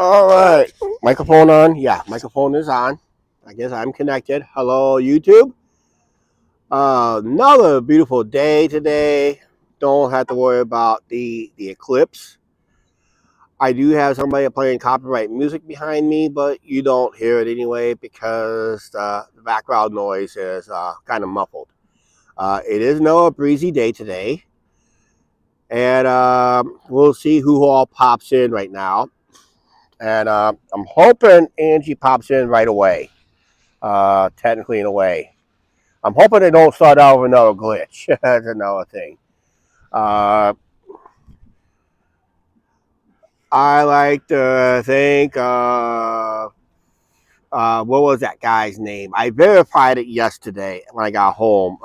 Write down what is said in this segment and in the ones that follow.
All right. Microphone on? Yeah, microphone is on. I guess I'm connected. Hello, YouTube. Another beautiful day today. Don't have to worry about the eclipse. I do have somebody playing copyright music behind me, but you don't hear it anyway because the background noise is kind of muffled. It is a breezy day today, and we'll see who all pops in right now. And I'm hoping Angie pops in right away. Technically, in a way, I'm hoping they don't start out with another glitch. That's another thing. Uh, I like to think. What was that guy's name? I verified it yesterday when I got home.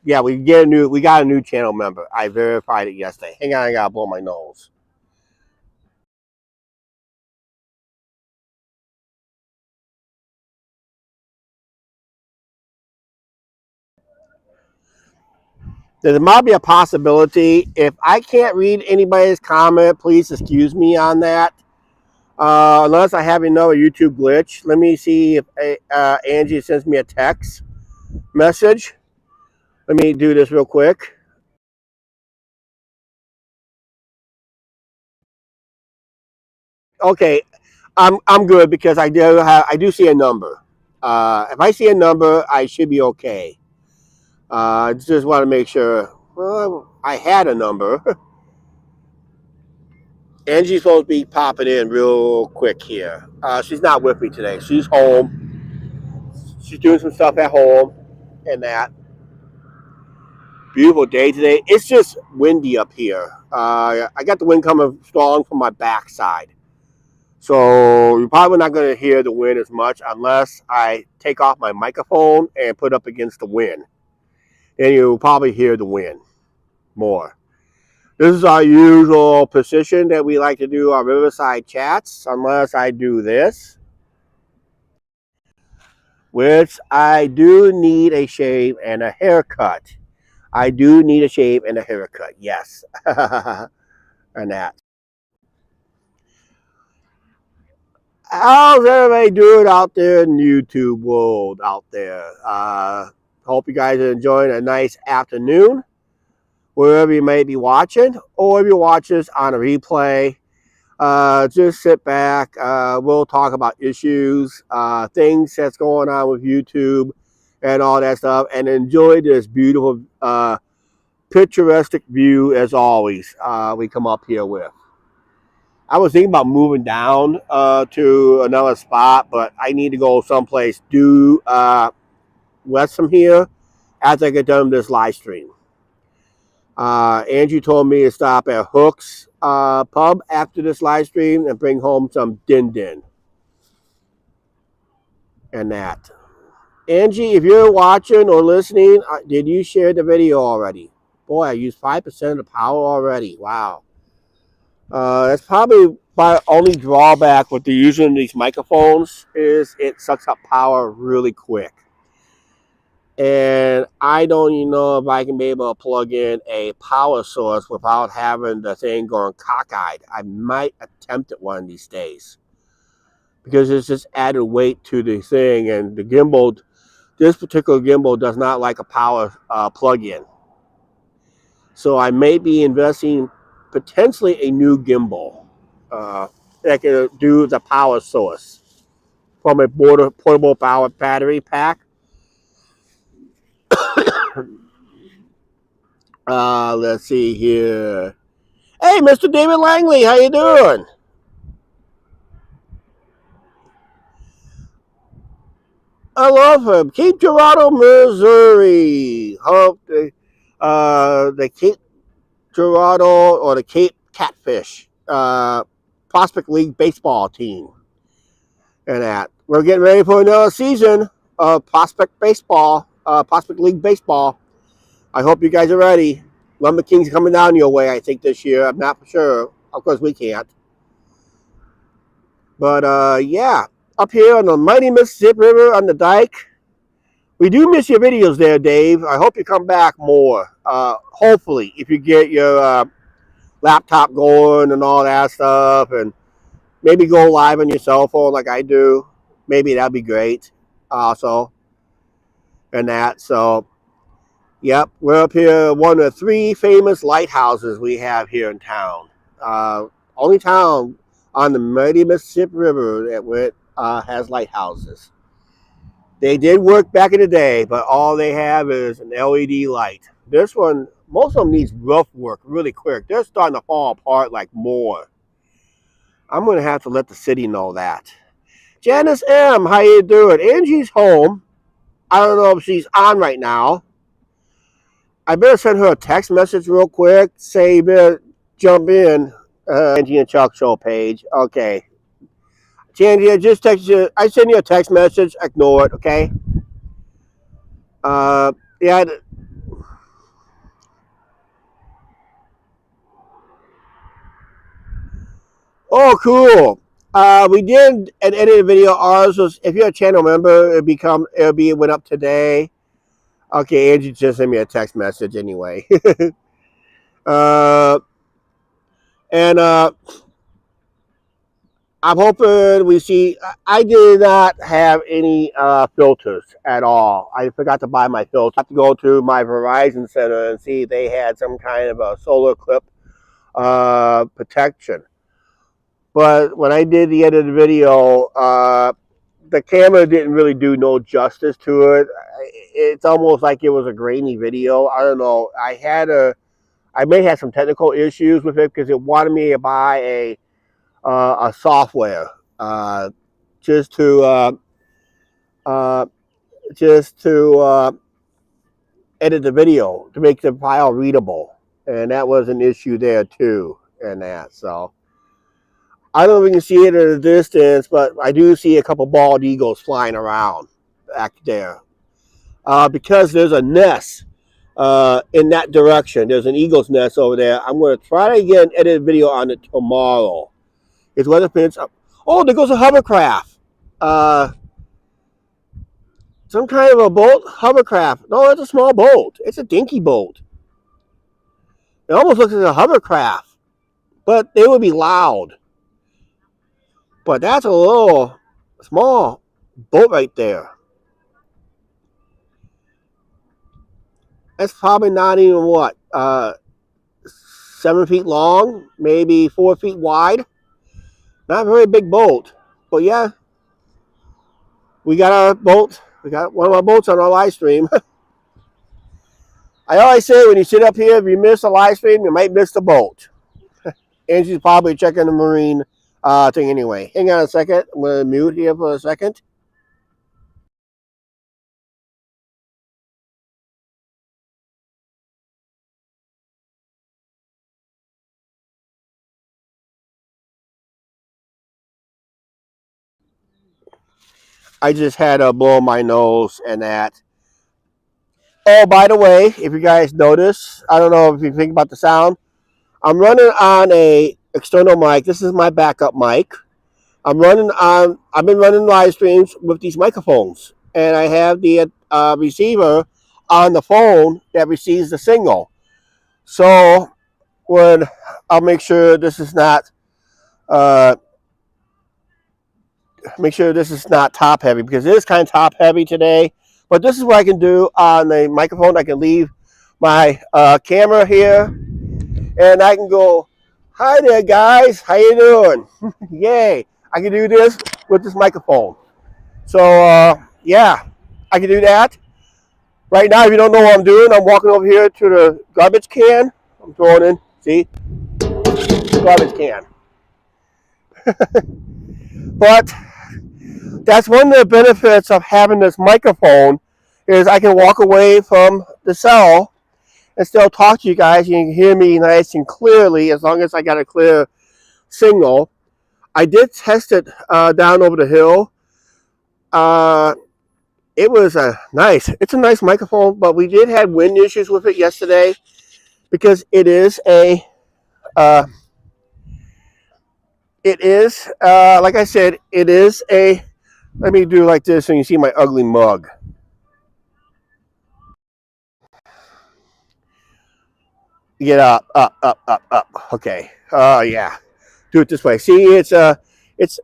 Yeah, we got a new channel member. I verified it yesterday. Hang on, I gotta blow my nose. There might be a possibility. If I can't read anybody's comment, please excuse me on that. Unless I have another YouTube glitch. Let me see if Angie sends me a text message. Let me do this real quick. Okay, I'm good because I do see a number. If I see a number, I should be okay. I just want to make sure. Well, I had a number. Angie's supposed to be popping in real quick here. She's not with me today. She's home. She's doing some stuff at home and that. Beautiful day today. It's just windy up here. I got the wind coming strong from my backside. So you're probably not going to hear the wind as much unless I take off my microphone and put up against the wind. And you'll probably hear the wind more. This is our usual position that we like to do our Riverside chats, unless I do this, which I do need a shave and a haircut. I do need a shave and a haircut, yes. And that. How's everybody doing out there in YouTube world out there? Hope you guys are enjoying a nice afternoon, wherever you may be watching, or if you watch this on a replay. Just sit back. We'll talk about issues, things that's going on with YouTube, and all that stuff, and enjoy this beautiful, picturesque view as always. We come up here with. I was thinking about moving down to another spot, but I need to go someplace due west from here after I get done with this live stream. Andrew told me to stop at Hook's Pub after this live stream and bring home some din din and that. Angie, if you're watching or listening, did you share the video already? Boy, I used 5% of the power already. Wow. That's probably my only drawback with the using these microphones is it sucks up power really quick. And I don't even know if I can be able to plug in a power source without having the thing going cockeyed. I might attempt it one of these days because it's just added weight to the thing, and the gimbal, this particular gimbal does not like a power plug-in. So I may be investing potentially a new gimbal that can do the power source from a portable power battery pack. Let's see here. Hey, Mr. David Langley, how you doing? I love him. Cape Girardeau, Missouri. Hope the Cape Girardeau or the Cape Catfish Prospect League baseball team. And that we're getting ready for another season of Prospect baseball, Prospect League baseball. I hope you guys are ready. Lumber Kings coming down your way, I think, this year. I'm not for sure. Of course, we can't. But yeah, up here on the mighty Mississippi River on the dike. We do miss your videos there, Dave. I hope you come back more. Hopefully, if you get your laptop going and all that stuff, and maybe go live on your cell phone like I do. Maybe that'd be great. Also, and that. So, yep, we're up here. One of the three famous lighthouses we have here in town. Only town on the mighty Mississippi River that has lighthouses. They did work back in the day, but all they have is an LED light. This one, most of them needs rough work really quick. They're starting to fall apart like more. I'm going to have to let the city know that. Janice M., how you doing? Angie's home. I don't know if she's on right now. I better send her a text message real quick. Say you better jump in. Angie and Chuck show page. Okay. Angie, I just text you. I send you a text message. Ignore it, okay? Yeah. Oh, cool. We did an edited video. Ours was, if you're a channel member, it went up today. Okay, Angie just sent me a text message anyway. uh, and I'm hoping we see. I did not have any filters at all. I forgot to buy my filters. I have to go to my Verizon center and see if they had some kind of a solar clip protection. But when I did the edited video, the camera didn't really do no justice to it. It's almost like it was a grainy video. I don't know. I may have some technical issues with it because it wanted me to buy a software just to uh, just to edit the video to make the file readable, and that was an issue there too. And that so. I don't know if you can see it at a distance, but I do see a couple bald eagles flying around back there. Because there's a nest in that direction. There's an eagle's nest over there. I'm going to try to get an edited video on it tomorrow. It's weather pins up. Oh, there goes a hovercraft. Some kind of a boat? Hovercraft. No, it's a small boat. It's a dinky boat. It almost looks like a hovercraft, but they would be loud. But that's a little small boat right there. That's probably not even what 7 feet long, maybe 4 feet wide. Not a very big boat, but yeah, we got our boat. We got one of our boats on our live stream. I always say when you sit up here, if you miss a live stream, you might miss the boat. Angie's probably checking the marine thing anyway. Hang on a second. I'm going to mute here for a second. I just had to blow my nose and that. Oh, by the way, if you guys notice, I don't know if you think about the sound. I'm running on a external mic. This is my backup mic. I've been running live streams with these microphones, and I have the receiver on the phone that receives the signal. So when I'll make sure this is not uh, top heavy because it is kind of top heavy today. But this is what I can do on the microphone. I can leave my camera here, and I can go, "Hi there, guys. How you doing?" Yay! I can do this with this microphone. So yeah, I can do that. Right now, if you don't know what I'm doing, I'm walking over here to the garbage can. I'm throwing in, see, garbage can. But that's one of the benefits of having this microphone is I can walk away from the cell and still talk to you guys. You can hear me nice and clearly as long as I got a clear signal. I did test it down over the hill. It was it's a nice microphone, but we did have wind issues with it yesterday because uh, like I said, it is let me do like this so you can see my ugly mug. Get up. Okay. Oh yeah. Do it this way. See, It's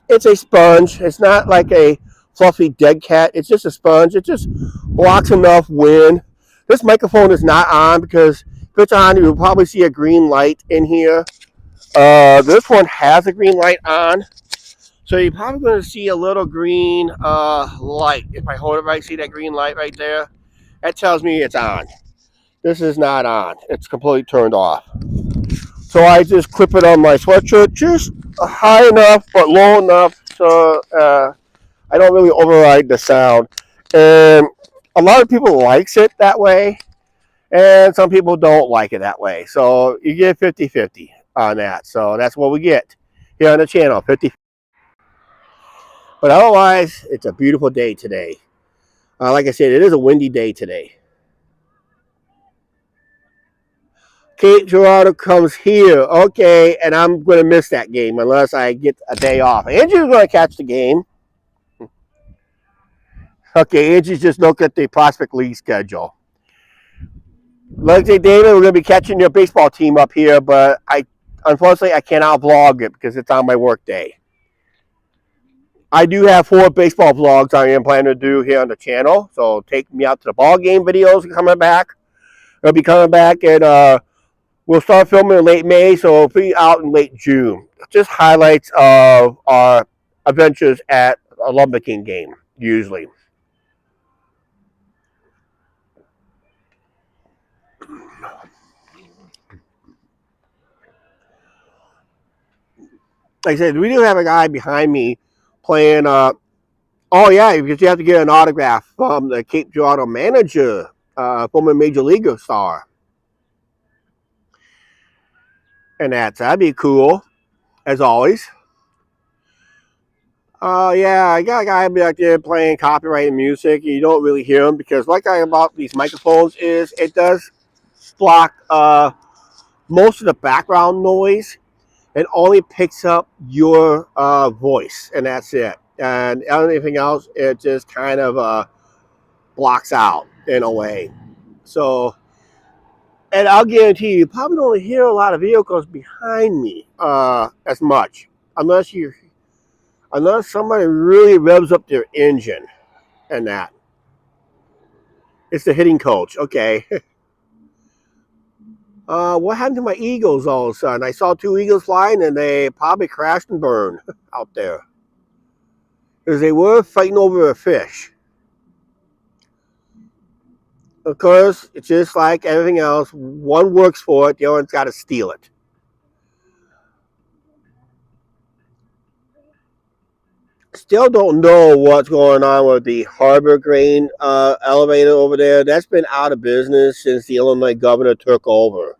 a sponge. It's not like a fluffy dead cat. It's just a sponge. It just blocks enough wind. This microphone is not on because if it's on, you'll probably see a green light in here. This one has a green light on, so you're probably going to see a little green light. If I hold it right, see that green light right there? That tells me it's on. This is not on. It's completely turned off. So I just clip it on my sweatshirt, just high enough but low enough so I don't really override the sound. And a lot of people likes it that way, and some people don't like it that way. So you get 50-50 on that. So that's what we get here on the channel, 50. But otherwise, it's a beautiful day today. Like I said, it is a windy day today. Kate Gerardo comes here. Okay, and I'm going to miss that game unless I get a day off. Angie's going to catch the game. Okay, Angie's just look at the Prospect League schedule. Leslie David, we're going to be catching your baseball team up here, but unfortunately I cannot vlog it because it's on my work day. I do have 4 baseball vlogs I am planning to do here on the channel, so take me out to the ball game videos coming back. They'll be coming back, and we'll start filming in late May, so it'll be out in late June. Just highlights of our adventures at a Lumber King game, usually. Like I said, we do have a guy behind me playing. Oh yeah, because you have to get an autograph from the Cape Girardeau manager, former Major League star, and that'd be cool, as always. Yeah, I got a guy back there playing copyrighted music. You don't really hear him because, like I about these microphones is, it does block most of the background noise. It only picks up your voice, and that's it. And anything else, it just kind of blocks out in a way. So, and I'll guarantee you probably don't hear a lot of vehicles behind me as much, unless somebody really revs up their engine and that. It's the hitting coach. Okay. What happened to my eagles all of a sudden? I saw 2 eagles flying, and they probably crashed and burned out there because they were fighting over a fish. Of course, it's just like everything else. One works for it, the other one's got to steal it. Still don't know what's going on with the Harbor Grain elevator over there. That's been out of business since the Illinois governor took over.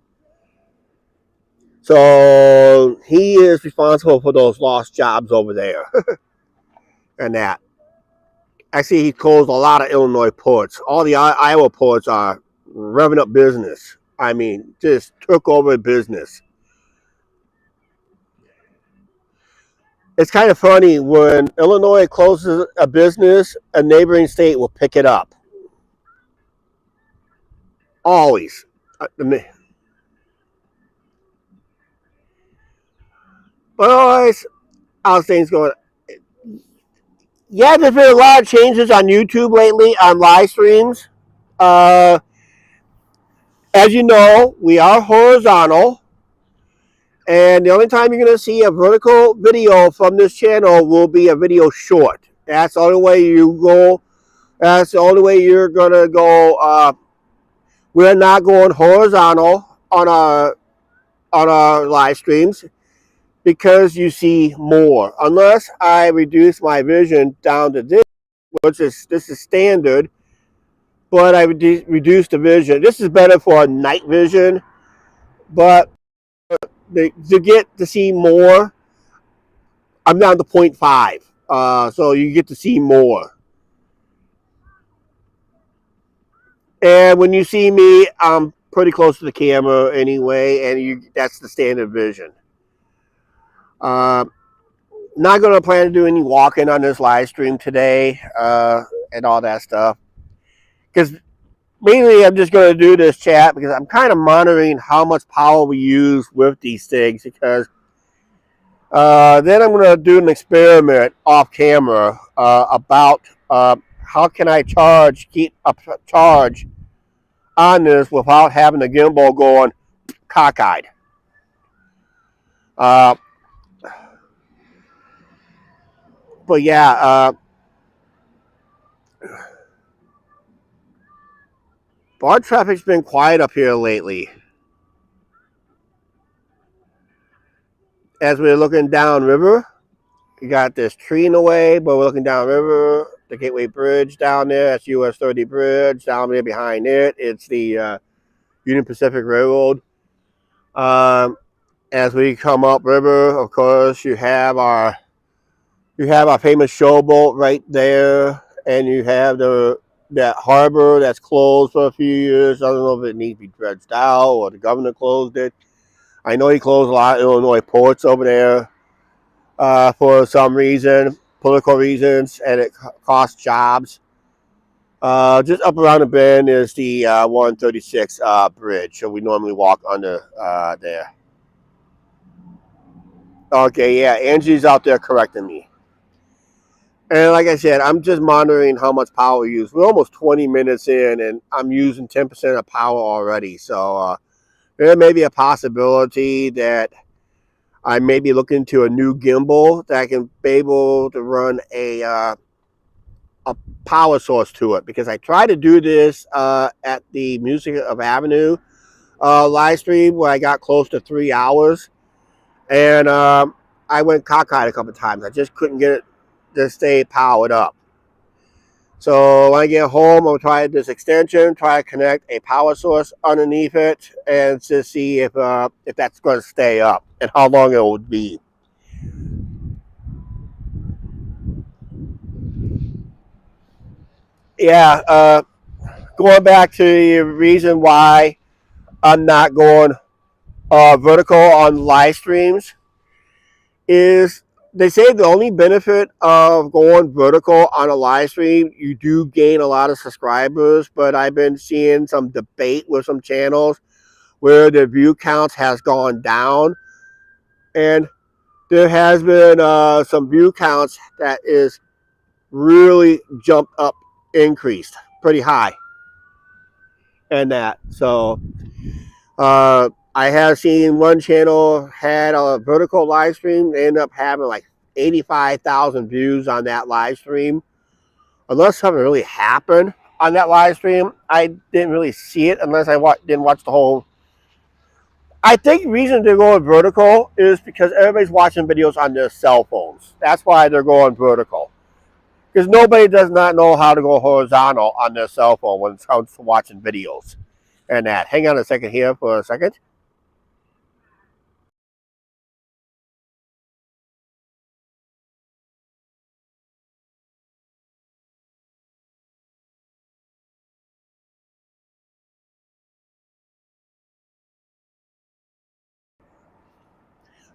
So he is responsible for those lost jobs over there and that. I see he closed a lot of Illinois ports. All the Iowa ports are revving up business. I mean, just took over business. It's kind of funny when Illinois closes a business, a neighboring state will pick it up. Always. But always, how's things going? Yeah, there's been a lot of changes on YouTube lately on live streams. Uh, as you know, we are horizontal, and the only time you're going to see a vertical video from this channel will be a video short. That's the only way you go. That's the only way you're going to go. We're not going horizontal on our live streams because you see more. Unless I reduce my vision down to this, this is standard, but I reduce the vision. This is better for night vision, but to get to see more, I'm down to 0.5. So you get to see more. And when you see me, I'm pretty close to the camera anyway, and that's the standard vision. Not going to plan to do any walking on this live stream today and all that stuff. Because mainly I'm just going to do this chat because I'm kind of monitoring how much power we use with these things. Because Then I'm going to do an experiment off camera about how can I keep a charge on this without having the gimbal going cockeyed. Uh, but yeah, bar traffic's been quiet up here lately. As we're looking down river, you got this tree in the way, but we're looking down river, the Gateway Bridge down there. That's US 30 Bridge. Down there behind it, it's the Union Pacific Railroad. As we come up river, of course, you have our famous showboat right there, and you have that harbor that's closed for a few years. I don't know if it needs to be dredged out or the governor closed it. I know he closed a lot of Illinois ports over there for some reason, political reasons, and it costs jobs. Just up around the bend is the 136 bridge, so we normally walk under there. Okay, yeah, Angie's out there correcting me. And like I said, I'm just monitoring how much power we use. We're almost 20 minutes in, and I'm using 10% of power already. So there may be a possibility that I may be looking into a new gimbal that can be able to run a power source to it. Because I tried to do this at the Music of Avenue live stream where I got close to 3 hours. And I went cockeyed a couple of times. I just couldn't get it to stay powered up. So when I get home, I'll try this extension, try to connect a power source underneath it, and to see if that's going to stay up and how long it would be. Yeah, going back to the reason why I'm not going vertical on live streams is they say the only benefit of going vertical on a live stream, you do gain a lot of subscribers, but I've been seeing some debate with some channels where the view counts has gone down, and there has been some view counts that is really jumped up, increased pretty high, and that. So I have seen one channel had a vertical live stream. They ended up having like 85,000 views on that live stream. Unless something really happened on that live stream, I didn't really see it unless I didn't watch the whole. I think the reason they're going vertical is because everybody's watching videos on their cell phones. That's why they're going vertical. Because nobody does not know how to go horizontal on their cell phone when it comes to watching videos and that. Hang on a second here for a second.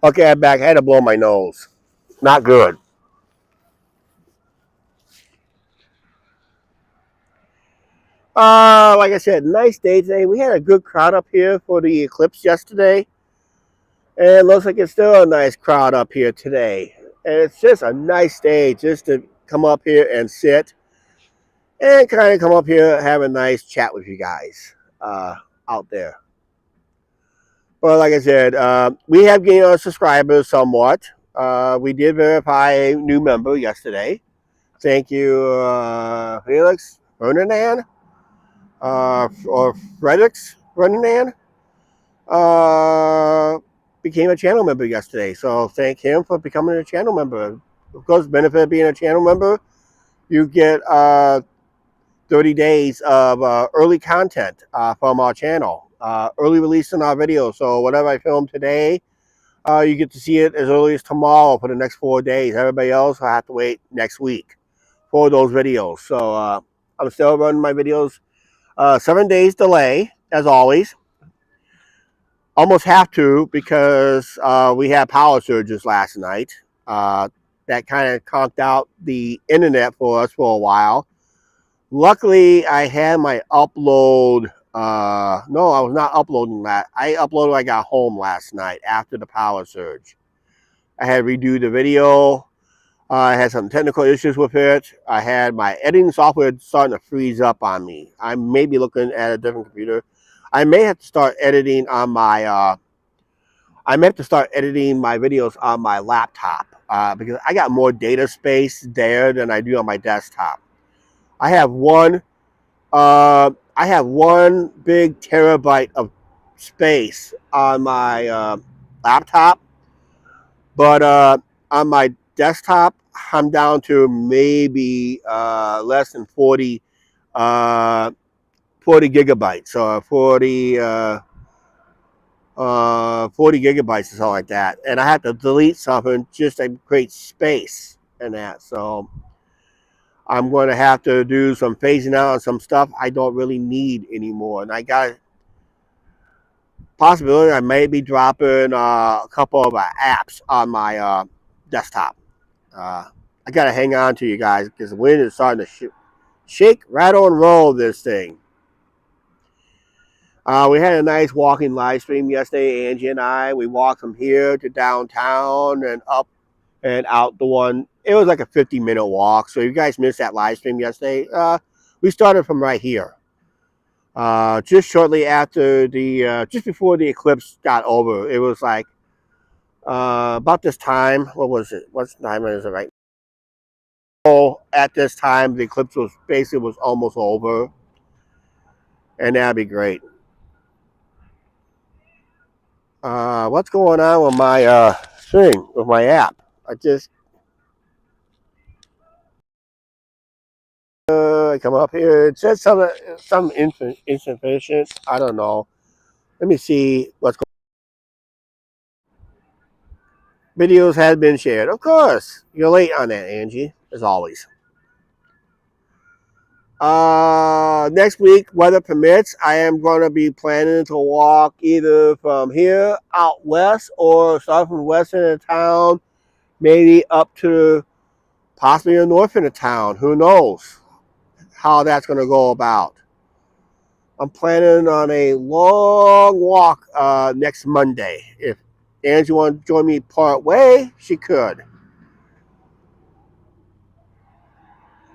Okay, I'm back. I had to blow my nose. Not good. Like I said, nice day today. We had a good crowd up here for the eclipse yesterday. And it looks like it's still a nice crowd up here today. And it's just a nice day just to come up here and sit and kind of come up here, have a nice chat with you guys out there. But like I said, we have gained our subscribers somewhat. We did verify a new member yesterday. Thank you, Felix Ferdinand, or Fredericks Ferdinand, became a channel member yesterday. So thank him for becoming a channel member. Of course, benefit of being a channel member, you get 30 days of early content from our channel, early release in our videos. So whatever I film today, you get to see it as early as tomorrow for the next 4 days. Everybody else will have to wait next week for those videos. So I'm still running my videos 7 days delay, as always. Almost have to because we had power surges last night. That kind of conked out the internet for us for a while. Luckily, I had my upload. No, I was not uploading that. I uploaded when I got home last night after the power surge. I had to redo the video. I had some technical issues with it. I had my editing software starting to freeze up on me. I may be looking at a different computer. I may have to start editing on my. I may have to start editing my videos on my laptop because I got more data space there than I do on my desktop. I have one. I have 1 big terabyte of space on my laptop, but on my desktop, I'm down to maybe less than 40 gigabytes, or 40 gigabytes or something like that. And I have to delete something just to create space in that. So I'm going to have to do some phasing out on some stuff I don't really need anymore. And I got a possibility I may be dropping a couple of apps on my desktop. I got to hang on to you guys because the wind is starting to shake, rattle, and roll this thing. We had a nice walking live stream yesterday, Angie and I. We walked from here to downtown and up and out the one. It was like a 50-minute walk. So if you guys missed that live stream yesterday, we started from right here. Just shortly after just before the eclipse got over. It was like about this time. What was it? What time is it right now? So at this time, the eclipse was almost over. And that'd be great. What's going on with my thing, with my app? I come up here. It says some insufficient. I don't know. Let me see what's going on. Videos had been shared. Of course. You're late on that, Angie, as always. Next week, weather permits, I am going to be planning to walk either from here out west or start from west end of town, maybe up to possibly the north end of town. Who knows how that's going to go about. I'm planning on a long walk next Monday. If Angie wants to join me part way, she could.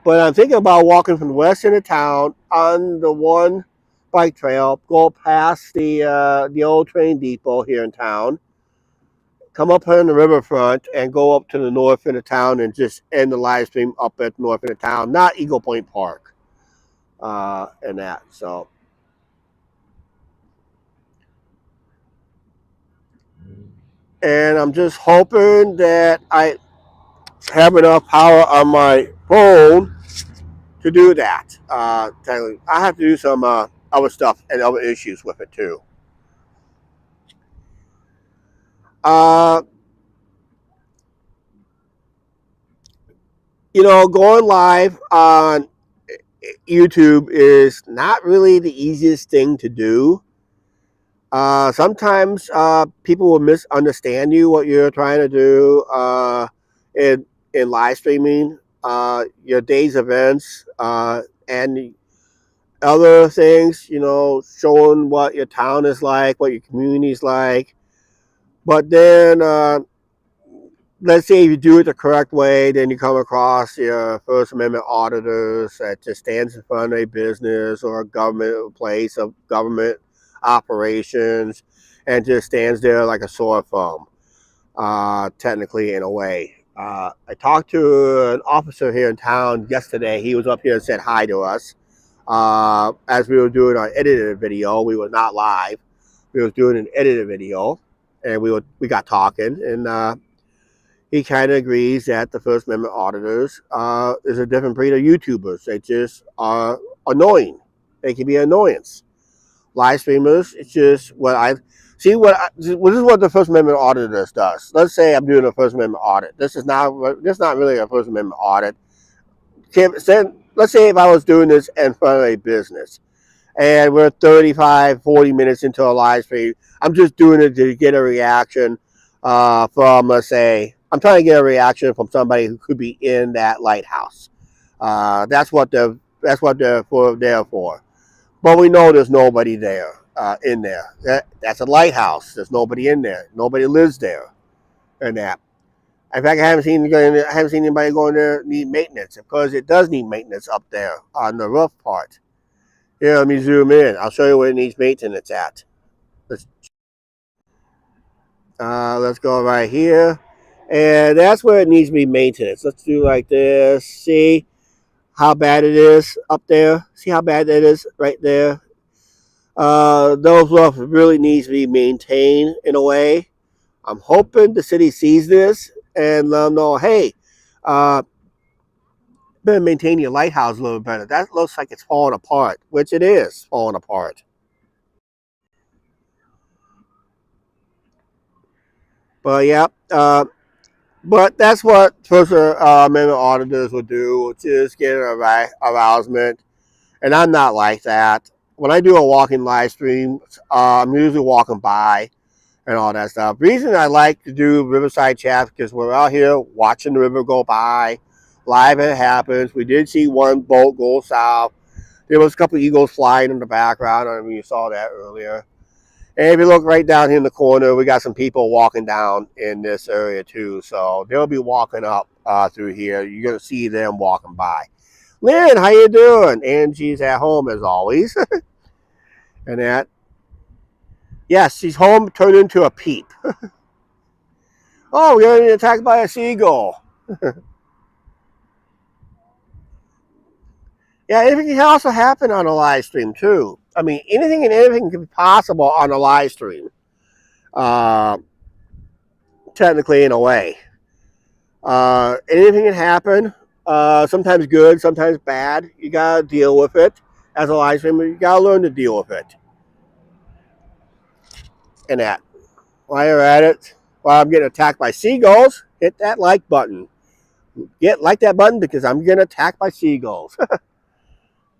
But I'm thinking about walking from the west end of town on the one bike trail, go past the old train depot here in town, come up on the riverfront, and go up to the north end of town and just end the live stream up at the north end of town, not Eagle Point Park, and that. So, and I'm just hoping that I have enough power on my phone to do that. I have to do some other stuff and other issues with it too. Uh, going live on YouTube is not really the easiest thing to do. Sometimes people will misunderstand you, what you're trying to do in live streaming, your day's events, and other things, showing what your town is like, what your community is like. But then, let's say if you do it the correct way, then you come across your First Amendment auditors that just stands in front of a business or a government place of government operations and just stands there like a sore thumb, technically, in a way. I talked to an officer here in town yesterday. He was up here and said hi to us. As we were doing our edited video, we were not live. We were doing an edited video, and we got talking, and he kind of agrees that the First Amendment auditors is a different breed of YouTubers. They just are annoying. They can be an annoyance. Live streamers, it's just what I see. This is what the First Amendment auditors does. Let's say I'm doing a First Amendment audit. This is not really a First Amendment audit. Let's say if I was doing this in front of a business and we're 35, 40 minutes into a live stream, I'm just doing it to get a reaction from, let's say, I'm trying to get a reaction from somebody who could be in that lighthouse. That's what they're there for. But we know there's nobody there in there. That's a lighthouse. There's nobody in there. Nobody lives there, and that. In fact, I haven't seen anybody going there need maintenance, because it does need maintenance up there on the roof part. Here, let me zoom in. I'll show you where it needs maintenance at. Let's let's go right here, and that's where it needs to be maintenance. Let's do like this. See how bad it is up there. See how bad that is right there. Those roofs really needs to be maintained in a way. I'm hoping the city sees this and let them know, hey, uh, better maintain your lighthouse a little better. That looks like it's falling apart, which it is falling apart. But yeah, but that's what First Amendment auditors would do, which is get an arousement. And I'm not like that. When I do a walking live stream, I'm usually walking by and all that stuff. Reason I like to do Riverside chats because we're out here watching the river go by. Live it happens. We did see one boat go south. There was a couple of eagles flying in the background. I mean, you saw that earlier. And if you look right down here in the corner, we got some people walking down in this area too. So they'll be walking up through here. You're gonna see them walking by. Lynn, how you doing? Angie's at home as always. And that, yes, she's home turned into a peep. Oh, we're getting attacked by a seagull. Yeah, anything can also happen on a live stream too. I mean, anything and everything can be possible on a live stream. Uh, Technically, in a way, anything can happen. Sometimes good, sometimes bad. You gotta deal with it as a live streamer. You gotta learn to deal with it. And that, while you're at it, while I'm getting attacked by seagulls, hit that like button. Like that button because I'm getting attacked by seagulls.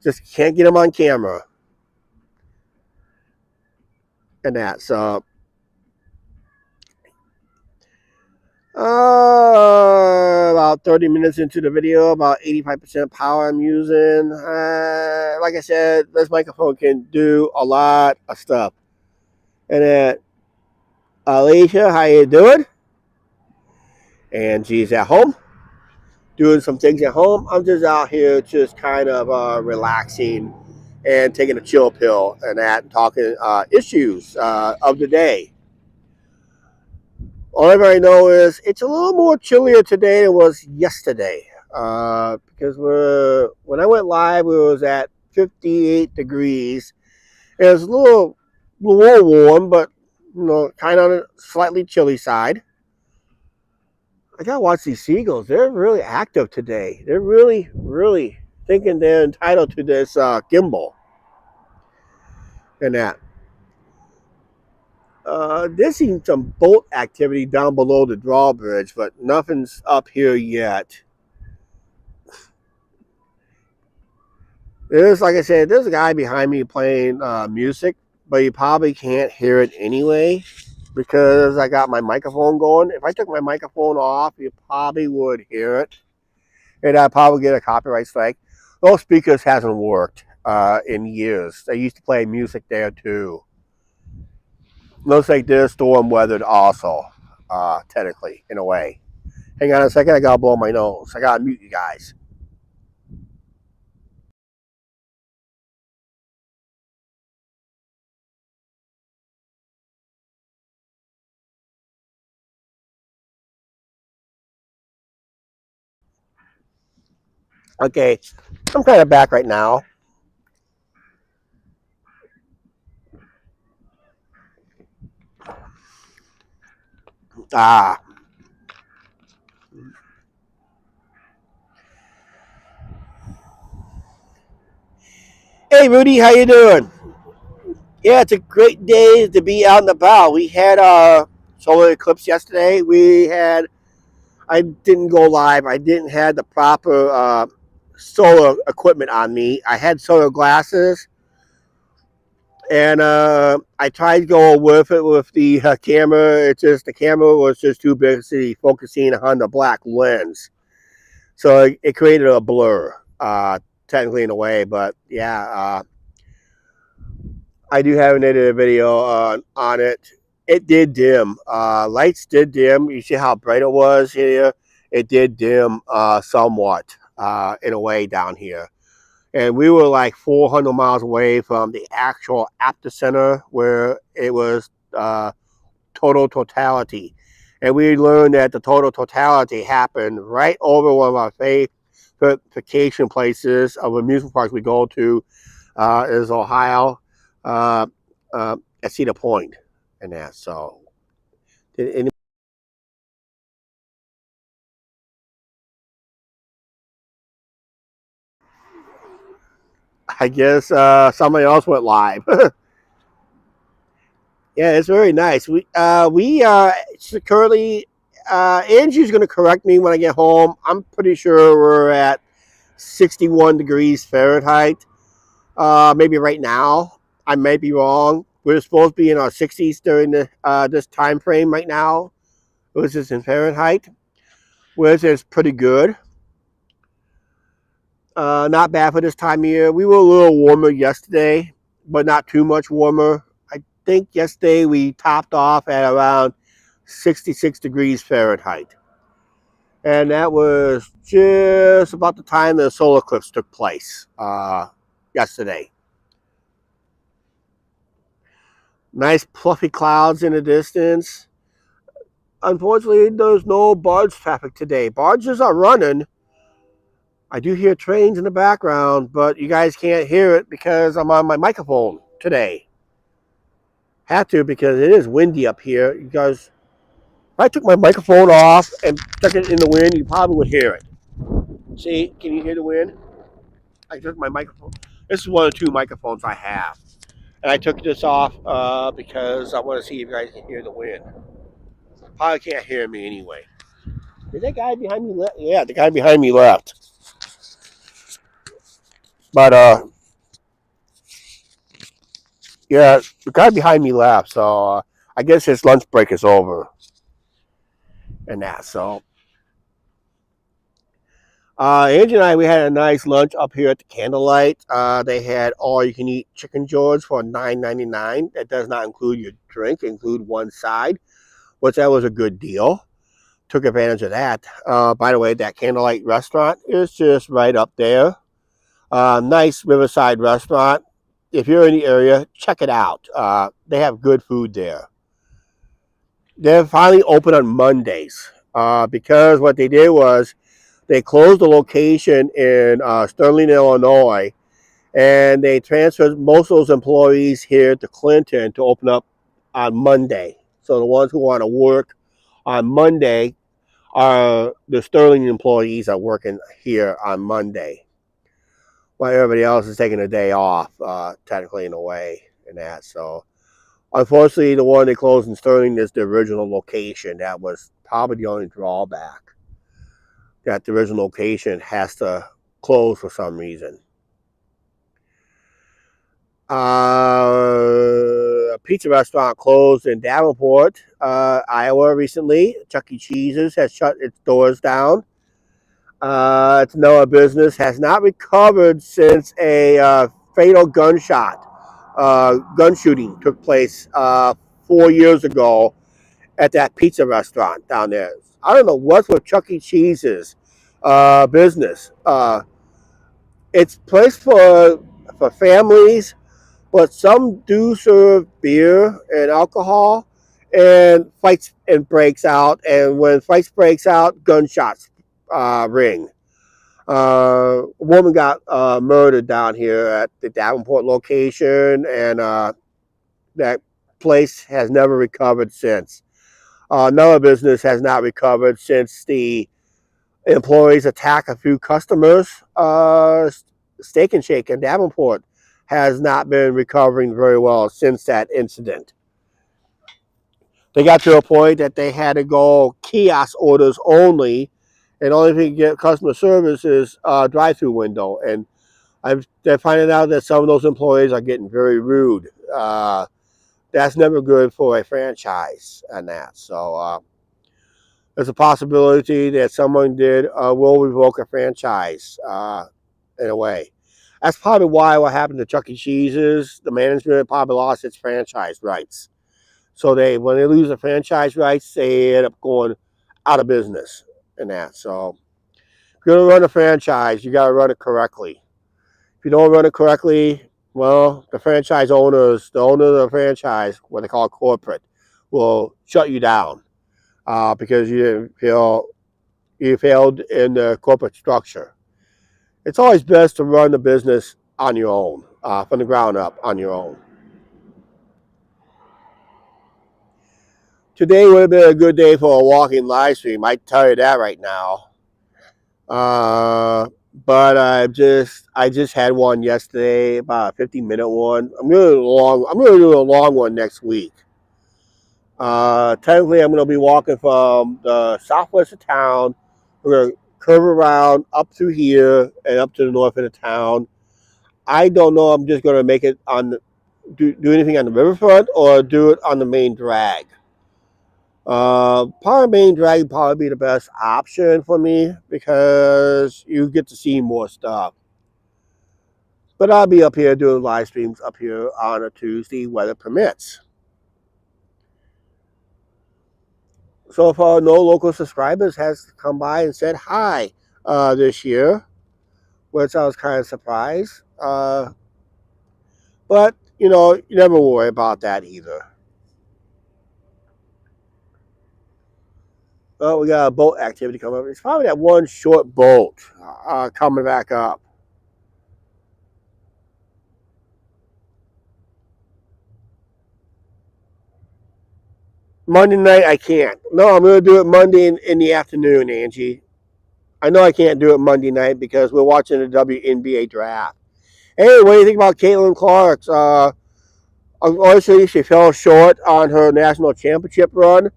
Just can't get them on camera. And that, so about 30 minutes into the video, about 85% power I'm using. Like I said, this microphone can do a lot of stuff. And then, Alicia, how you doing? And she's at home, doing some things at home. I'm just out here just kind of relaxing and taking a chill pill and that, and talking issues of the day. All I know is it's a little more chillier today than it was yesterday. Because when I went live, it was at 58 degrees. It was a little warm, but kind of on a slightly chilly side. I gotta watch these seagulls. They're really active today. They're really, really thinking they're entitled to this gimbal and that. There's some boat activity down below the drawbridge, but nothing's up here yet. Like I said, there's a guy behind me playing music, but you probably can't hear it anyway because I got my microphone going. If I took my microphone off, you probably would hear it, and I'd probably get a copyright strike. Those speakers hasn't worked in years. I used to play music there too. Looks like they're storm weathered also, technically, in a way. Hang on a second, I gotta blow my nose. I gotta mute you guys. Okay, I'm kind of back right now. Ah. Hey Rudy, how you doing? Yeah, it's a great day to be out and about. We had a solar eclipse yesterday. I didn't go live. I didn't have the proper solar equipment on me. I had solar glasses, and I tried to go with it with the camera. The camera was just too busy focusing on the black lens, so it created a blur, technically in a way. But yeah, I do have an edited video on it, it did dim. Lights did dim. You see how bright it was here? It did dim somewhat in a way down here. And we were like 400 miles away from the actual epicenter where it was total totality. And we learned that the total totality happened right over one of our favorite vacation places of amusement parks we go to is Ohio uh, at Cedar Point and that. So, did I guess somebody else went live. Yeah, it's very nice. We currently Angie's going to correct me when I get home. I'm pretty sure we're at 61 degrees Fahrenheit. Maybe right now. I might be wrong. We're supposed to be in our 60s during this time frame right now, which is in Fahrenheit, which is pretty good. Not bad for this time of year. We were a little warmer yesterday, but not too much warmer. I think yesterday we topped off at around 66 degrees Fahrenheit. And that was just about the time the solar eclipse took place yesterday. Nice fluffy clouds in the distance. Unfortunately, there's no barge traffic today. Barges are running. I do hear trains in the background, but you guys can't hear it because I'm on my microphone today. Have to because it is windy up here. You guys, if I took my microphone off and stuck it in the wind, you probably would hear it. See, can you hear the wind? I took my microphone. This is one of the two microphones I have. And I took this off because I want to see if you guys can hear the wind. Probably can't hear me anyway. Did that guy behind me left? Yeah, the guy behind me left. But yeah, the guy behind me left. So I guess his lunch break is over and that. So Angie and I, we had a nice lunch up here at the Candlelight. They had all you can eat chicken George for $9.99. That does not include your drink, include one side, which that was a good deal. Took advantage of that. By the way, that Candlelight restaurant is just right up there. Nice Riverside restaurant. If you're in the area, check it out. They have good food there. They're finally open on Mondays because what they did was they closed the location in Sterling, Illinois, and they transferred most of those employees here to Clinton to open up on Monday. So the ones who want to work on Monday are the Sterling employees are working here on Monday, while everybody else is taking a day off, technically in a way, and that. So unfortunately, the one they closed in Sterling is the original location. That was probably the only drawback. That the original location has to close for some reason. A pizza restaurant closed in Davenport, Iowa recently. Chuck E. Cheese's has shut its doors down. Its Noah business has not recovered since a fatal gun shooting took place 4 years ago at that pizza restaurant down there. I don't know what's with Chuck E. Cheese's business. It's placed for families, but some do serve beer and alcohol, and fights and breaks out. And when fights breaks out, gunshots ring. A woman got murdered down here at the Davenport location, and that place has never recovered since. Another business has not recovered since the employees attack a few customers. Steak and Shake in Davenport has not been recovering very well since that incident. They got to a point that they had to go kiosk orders only, and only thing you get customer service is drive-through window. And they're finding out that some of those employees are getting very rude. That's never good for a franchise and that. So there's a possibility that someone will revoke a franchise in a way. That's probably why what happened to Chuck E. Cheese's, the management probably lost its franchise rights. So when they lose the franchise rights, they end up going out of business and that. So if you're going to run a franchise, you got to run it correctly. If you don't run it correctly, well, the franchise owners, the owner of the franchise, what they call corporate, will shut you down because you failed in the corporate structure. It's always best to run the business on your own, from the ground up on your own. Today would have been a good day for a walking live stream. I tell you that right now. But I just had one yesterday, about a 50-minute one. I'm gonna do a long one next week. Technically, I'm gonna be walking from the southwest of town. We're gonna curve around up through here and up to the north of the town. I don't know. I'm just gonna make it do anything on the riverfront or do it on the main drag. Part of main drag would probably be the best option for me because you get to see more stuff. But I'll be up here doing live streams up here on a Tuesday, weather permits. So far, no local subscribers has come by and said hi this year, which I was kind of surprised. But you know, you never worry about that either. Well, we got a boat activity coming up. It's probably that one short boat coming back up. Monday night, I can't. No, I'm going to do it Monday in the afternoon, Angie. I know I can't do it Monday night because we're watching the WNBA draft. Hey, what do you think about Caitlin Clark's? Obviously, she fell short on her national championship run,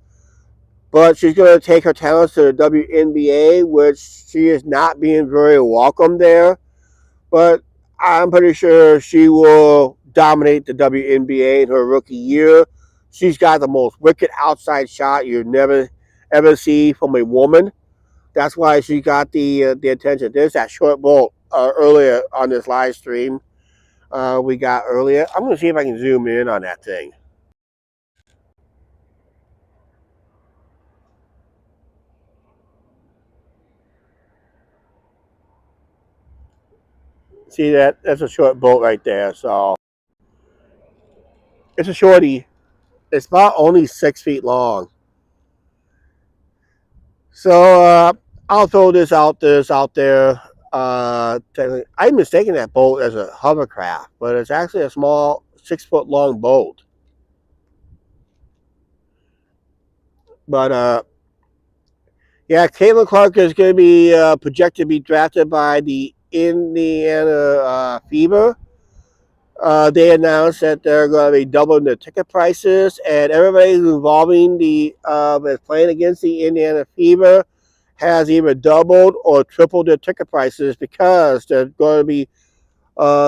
but she's going to take her talents to the WNBA, which she is not being very welcome there. But I'm pretty sure she will dominate the WNBA in her rookie year. She's got the most wicked outside shot you never ever see from a woman. That's why she got the attention. There's that short bolt earlier on this live stream we got earlier. I'm going to see if I can zoom in on that thing. See that? That's a short bolt right there. So it's a shorty. It's about only 6 feet long. So I'll throw this out there. I'm mistaking that boat as a hovercraft, but it's actually a small 6 foot long boat. But yeah, Caitlin Clark is going to be projected to be drafted by the Indiana Fever. They announced that they're going to be doubling the ticket prices, and everybody who's involving is playing against the Indiana Fever has either doubled or tripled their ticket prices because they're going to be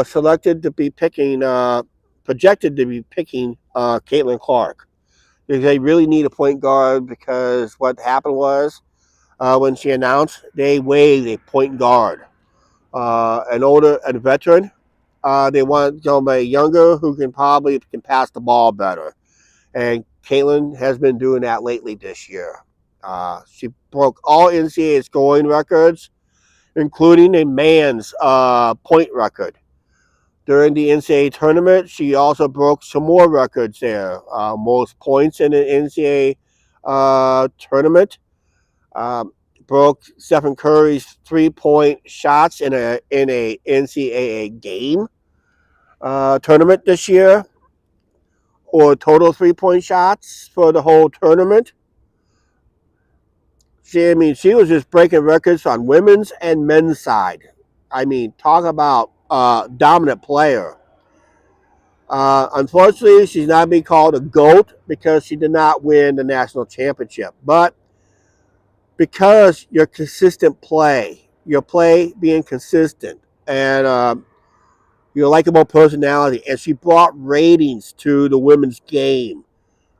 selected to be picking, projected to be picking Caitlin Clark. Because they really need a point guard because what happened was when she announced, they waived a point guard. A veteran. They want somebody younger who can pass the ball better. And Caitlin has been doing that lately this year. She broke all NCAA scoring records, including a man's point record. During the NCAA tournament, she also broke some more records there. Most points in an NCAA tournament. Um, Broke Stephen Curry's 3-point shots in a NCAA game tournament this year, or total 3-point shots for the whole tournament. She was just breaking records on women's and men's side. I mean, talk about dominant player. Unfortunately, she's not being called a GOAT because she did not win the national championship. But because your consistent play, your play being consistent, and your likable personality, and she brought ratings to the women's game.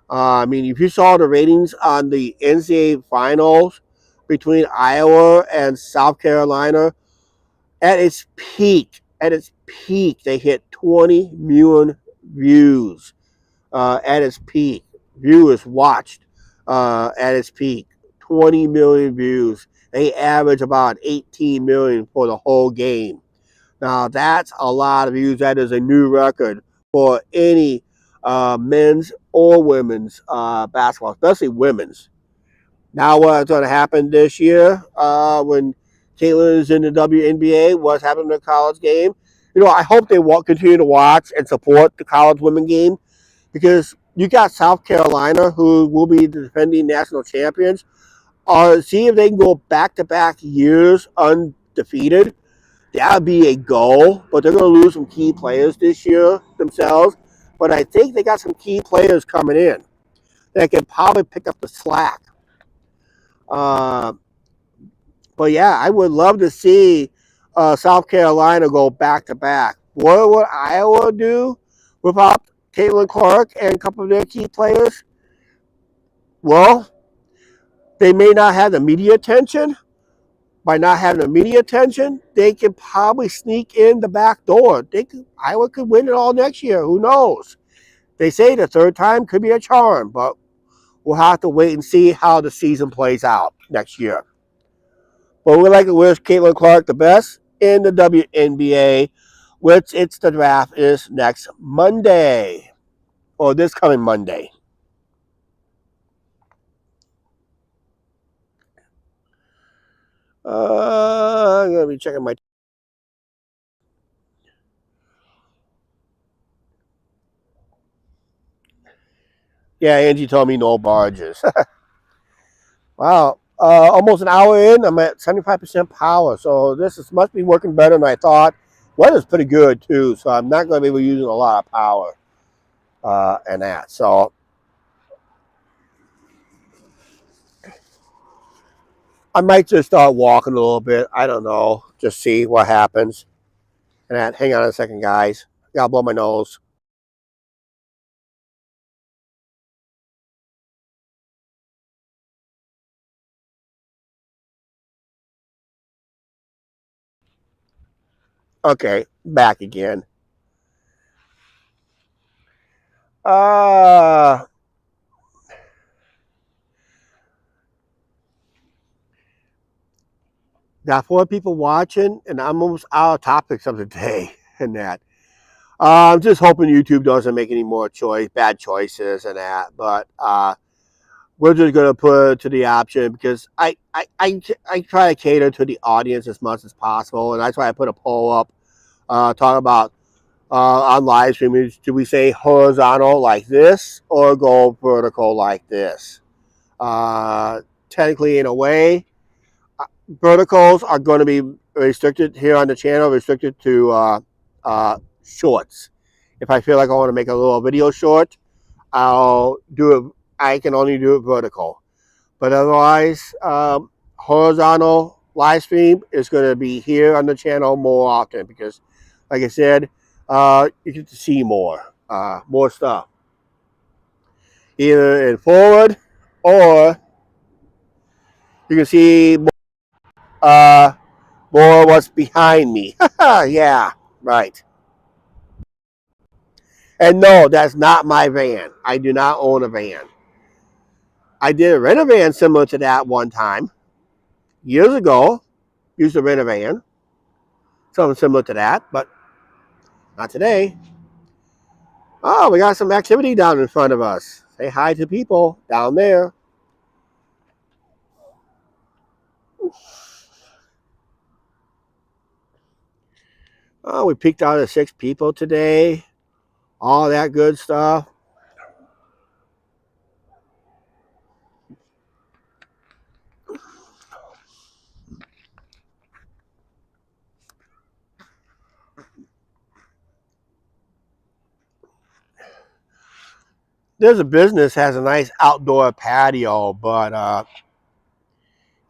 I mean, if you saw the ratings on the NCAA finals between Iowa and South Carolina, at its peak, they hit 20 million views at its peak. viewers watched at its peak. 20 million views. They average about 18 million for the whole game. Now that's a lot of views. That is a new record for any men's or women's basketball, especially women's. Now what's going to happen this year when Caitlin is in the WNBA? What's happening in the college game? I hope they continue to watch and support the college women game because you got South Carolina who will be the defending national champions. See if they can go back-to-back years undefeated. That would be a goal, but they're going to lose some key players this year themselves. But I think they got some key players coming in that can probably pick up the slack. Uh, but yeah, I would love to see South Carolina go back-to-back. What would Iowa do without Caitlin Clark and a couple of their key players? Well, they may not have the media attention. By not having the media attention, they can probably sneak in the back door. Iowa could win it all next year. Who knows? They say the third time could be a charm, but we'll have to wait and see how the season plays out next year. But we'd like to wish Caitlin Clark the best in the WNBA, which the draft is next Monday, or this coming Monday. I'm going to be checking my... Yeah, Angie told me no barges. Wow. Almost an hour in, I'm at 75% power. So must be working better than I thought. Weather's pretty good too, so I'm not going to be using a lot of power and that. So I might just start walking a little bit. I don't know. Just see what happens. And that. Hang on a second, guys. Gotta blow my nose. Okay, back again. Got 4 people watching, and I'm almost out of topics of the day and that. I'm just hoping YouTube doesn't make any more bad choices and that. But we're just gonna put it to the option because I try to cater to the audience as much as possible, and that's why I put a poll up talking about on live streaming. Do we say horizontal like this or go vertical like this? Technically, in a way, verticals are going to be restricted here on the channel, restricted to shorts. If I feel like I want to make a little video short, I'll do it. I can only do it vertical, but otherwise, horizontal live stream is going to be here on the channel more often because, like I said, you get to see more stuff, either in forward or you can see uh, more what's behind me. Yeah, right. And no, that's not my van. I do not own a van. I did rent a van similar to that one time years ago. Used to rent a van, something similar to that, but not today. Oh, we got some activity down in front of us. Say hi to people down there. Oh, we peeked out at 6 people today. All that good stuff. There's a business has a nice outdoor patio, but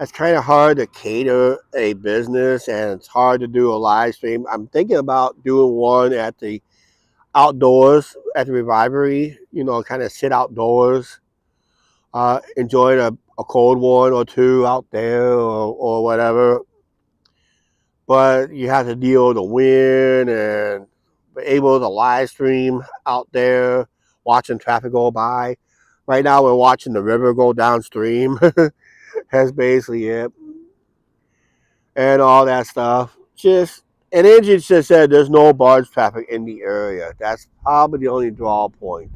it's kind of hard to cater a business and it's hard to do a live stream. I'm thinking about doing one at the outdoors at the Riverside, kind of sit outdoors, enjoying a cold one or two out there or whatever. But you have to deal with the wind and be able to live stream out there, watching traffic go by. Right now we're watching the river go downstream. That's basically it. And all that stuff. And Angie just said there's no barge traffic in the area. That's probably the only draw point.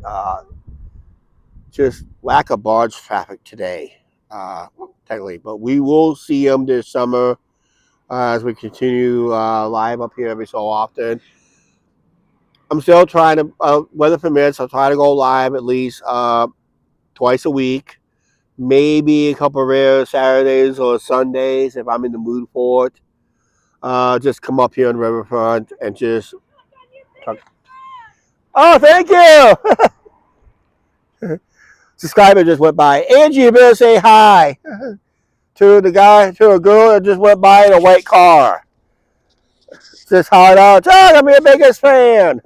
Just lack of barge traffic today, technically. But we will see them this summer as we continue live up here every so often. I'm still trying to, weather permits, I'll try to go live at least twice a week. Maybe a couple of rare Saturdays or Sundays if I'm in the mood for it. Just come up here on the riverfront and just talk. Oh, thank you! Subscriber just went by. Angie, you better say hi to a girl that just went by in a white car. Just hard out. Oh, I'm your biggest fan.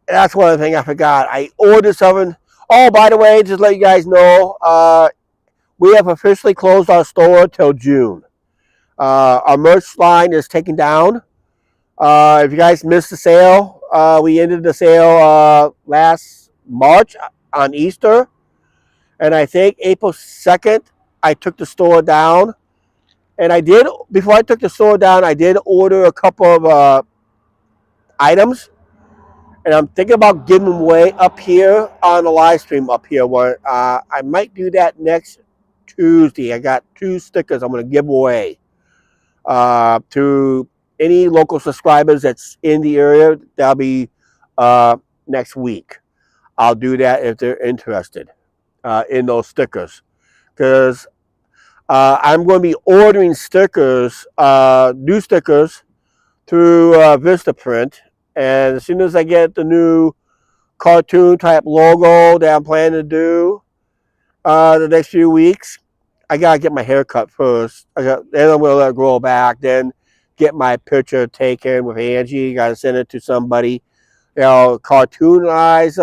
That's one thing I forgot. I ordered something. Oh, by the way, just let you guys know, we have officially closed our store till June. Our merch line is taken down. If you guys missed the sale, we ended the sale last March on Easter. And I think April 2nd, I took the store down. And before I took the store down, I did order a couple of items. And I'm thinking about giving them away up here on the live stream up here. Where, I might do that next Tuesday. I got 2 stickers I'm going to give away to any local subscribers that's in the area. That'll be next week. I'll do that if they're interested in those stickers. Because I'm going to be ordering stickers, new stickers, through Vistaprint. And as soon as I get the new cartoon type logo that I'm planning to do the next few weeks, I gotta get my hair cut first. Then I'm gonna let it grow back. Then get my picture taken with Angie. Gotta send it to somebody. Cartoonize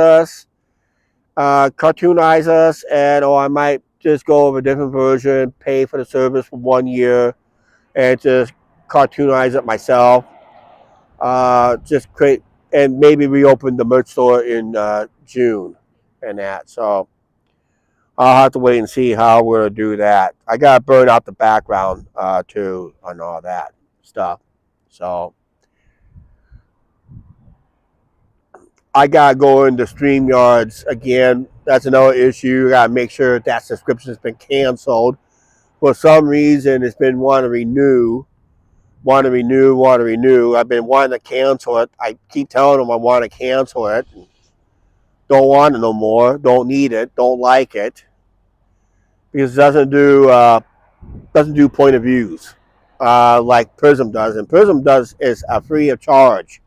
us, and or I might just go over a different version, pay for the service for 1 year, and just cartoonize it myself. Just create and maybe reopen the merch store in June and that. So I'll have to wait and see how we're gonna do that. I gotta burn out the background too on all that stuff. So I gotta go into StreamYards again. That's another issue. Gotta make sure that subscription's been canceled. For some reason, it's been want to renew. I've been wanting to cancel it. I keep telling them I want to cancel it. Don't want it no more. Don't need it. Don't like it because it doesn't do point of views like Prism does. And Prism is free of charge,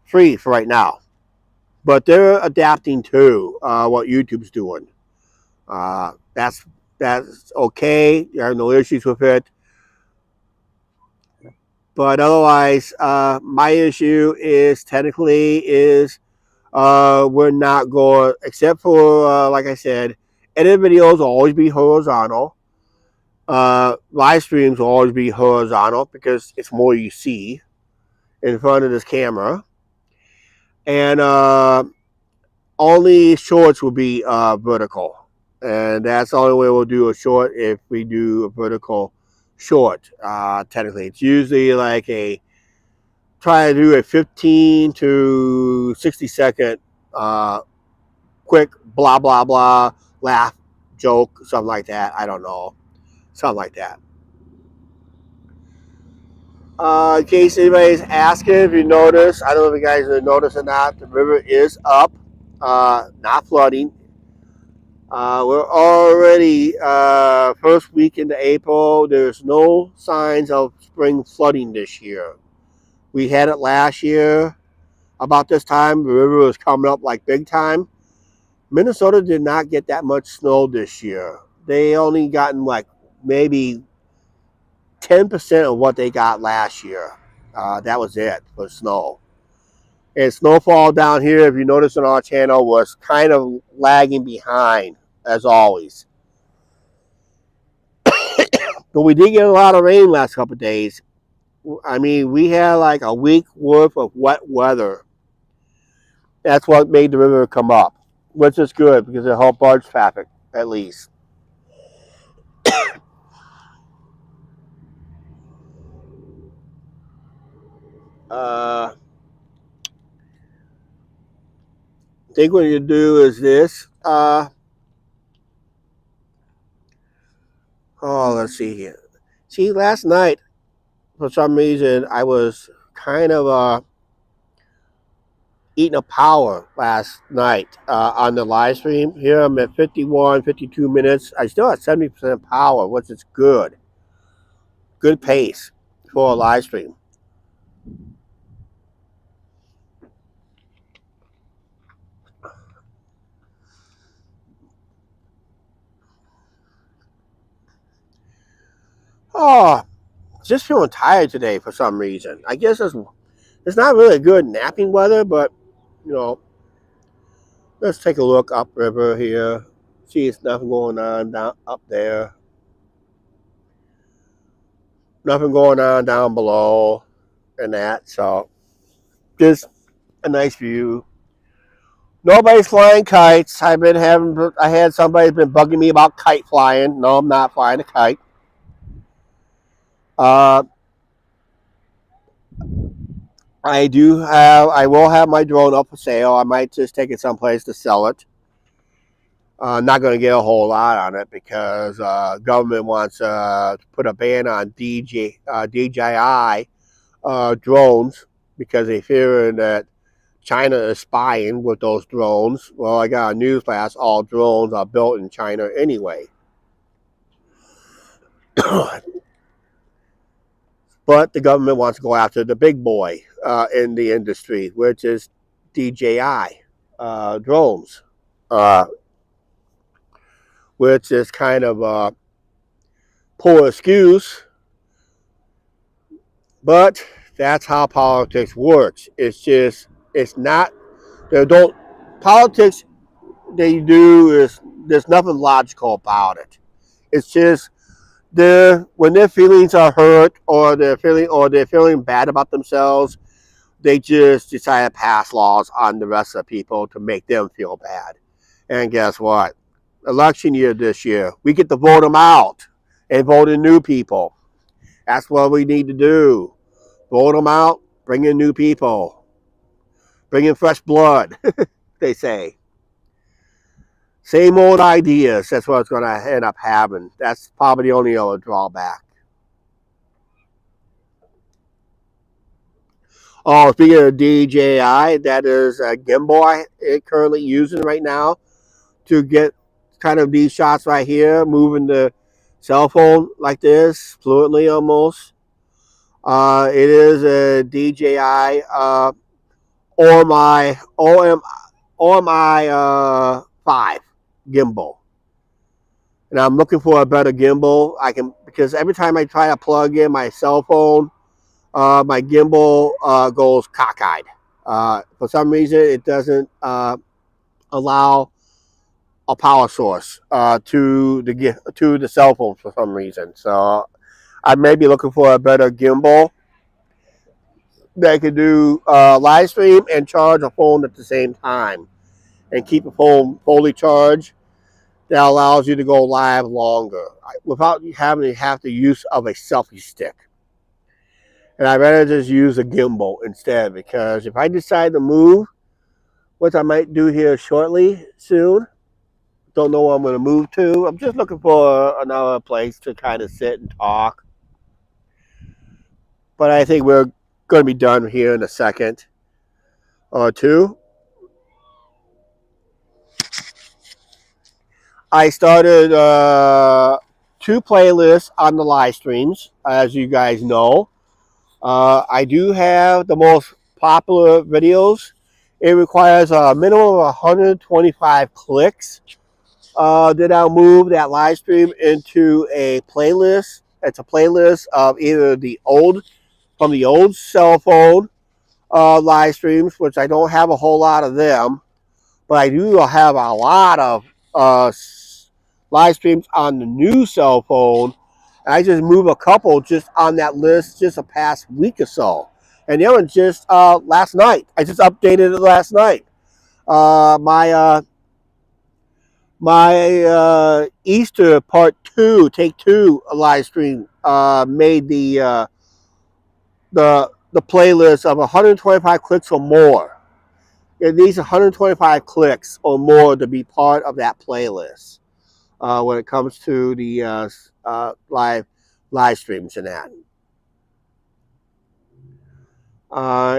free for right now. But they're adapting to what YouTube's doing. That's okay. There are no issues with it. But otherwise, my issue is we're not going, except for, like I said, edit videos will always be horizontal. Live streams will always be horizontal because it's more you see in front of this camera. And only shorts will be vertical. And that's the only way we'll do a short if we do a vertical short. Technically, it's usually like try to do a 15 to 60-second quick blah blah blah laugh joke, something like that. I don't know, something like that. In case anybody's asking, if you notice, I don't know if you guys have noticed or not, the river is up, not flooding. We're already first week into April. There's no signs of spring flooding this year. We had it last year about this time. The river was coming up like big time. Minnesota did not get that much snow this year. They only gotten like maybe 10% of what they got last year. That was it for snow. And snowfall down here, if you notice on our channel, was kind of lagging behind, as always. But we did get a lot of rain last couple of days. I mean, we had like a week worth of wet weather. That's what made the river come up, which is good because it helped barge traffic at least. I think what you do is this. Let's see here. See, last night for some reason I was kind of eating a power last night on the live stream. Here I'm at 51, 52 minutes. I still have 70% power, which is good. Good pace for a live stream. Oh, just feeling tired today for some reason. I guess it's not really good napping weather, but you know, let's take a look upriver here. See, it's nothing going on down up there. Nothing going on down below and that. So just a nice view. Nobody's flying kites. I had somebody been bugging me about kite flying. No, I'm not flying a kite. Uh, I will have my drone up for sale. I might just take it someplace to sell it. Not going to get a whole lot on it because government wants to put a ban on DJI drones because they fear that China is spying with those drones. Well, I got a newsflash: all drones are built in China anyway. But the government wants to go after the big boy in the industry, which is DJI drones, uh, which is kind of a poor excuse, but that's how politics works. It's not, they don't, politics they do is, there's nothing logical about it. It's just, when their feelings are hurt or they're feeling bad about themselves, they just decide to pass laws on the rest of the people to make them feel bad. And guess what? Election year this year, we get to vote them out and vote in new people. That's what we need to do. Vote them out, bring in new people, bring in fresh blood, they say. Same old ideas. That's what it's going to end up having. That's probably the only other drawback. Oh, speaking of DJI, that is a gimbal I currently using right now to get kind of these shots right here, moving the cell phone like this, fluently almost. It is a DJI OMI 5 gimbal. And I'm looking for a better gimbal. Because every time I try to plug in my cell phone, my gimbal goes cockeyed. For some reason, it doesn't allow a power source to the cell phone for some reason. So I may be looking for a better gimbal that can do live stream and charge a phone at the same time and keep a phone fully charged. That allows you to go live longer without having to have the use of a selfie stick. And I'd rather just use a gimbal instead, because if I decide to move, which I might do here shortly, soon, don't know where I'm going to move to. I'm just looking for another place to kind of sit and talk. But I think we're going to be done here in a second or two. I started two playlists on the live streams, as you guys know. I do have the most popular videos. It requires a minimum of 125 clicks. Then I'll move that live stream into a playlist. It's a playlist of either from the old cell phone live streams, which I don't have a whole lot of them, but I do have a lot of live streams on the new cell phone I just moved a couple just on that list just a past week or so. And the other one just last night. I just updated it last night. My Easter Part 2, Take 2 live stream made the playlist of 125 clicks or more. It needs 125 clicks or more to be part of that playlist when it comes to the live streams and that.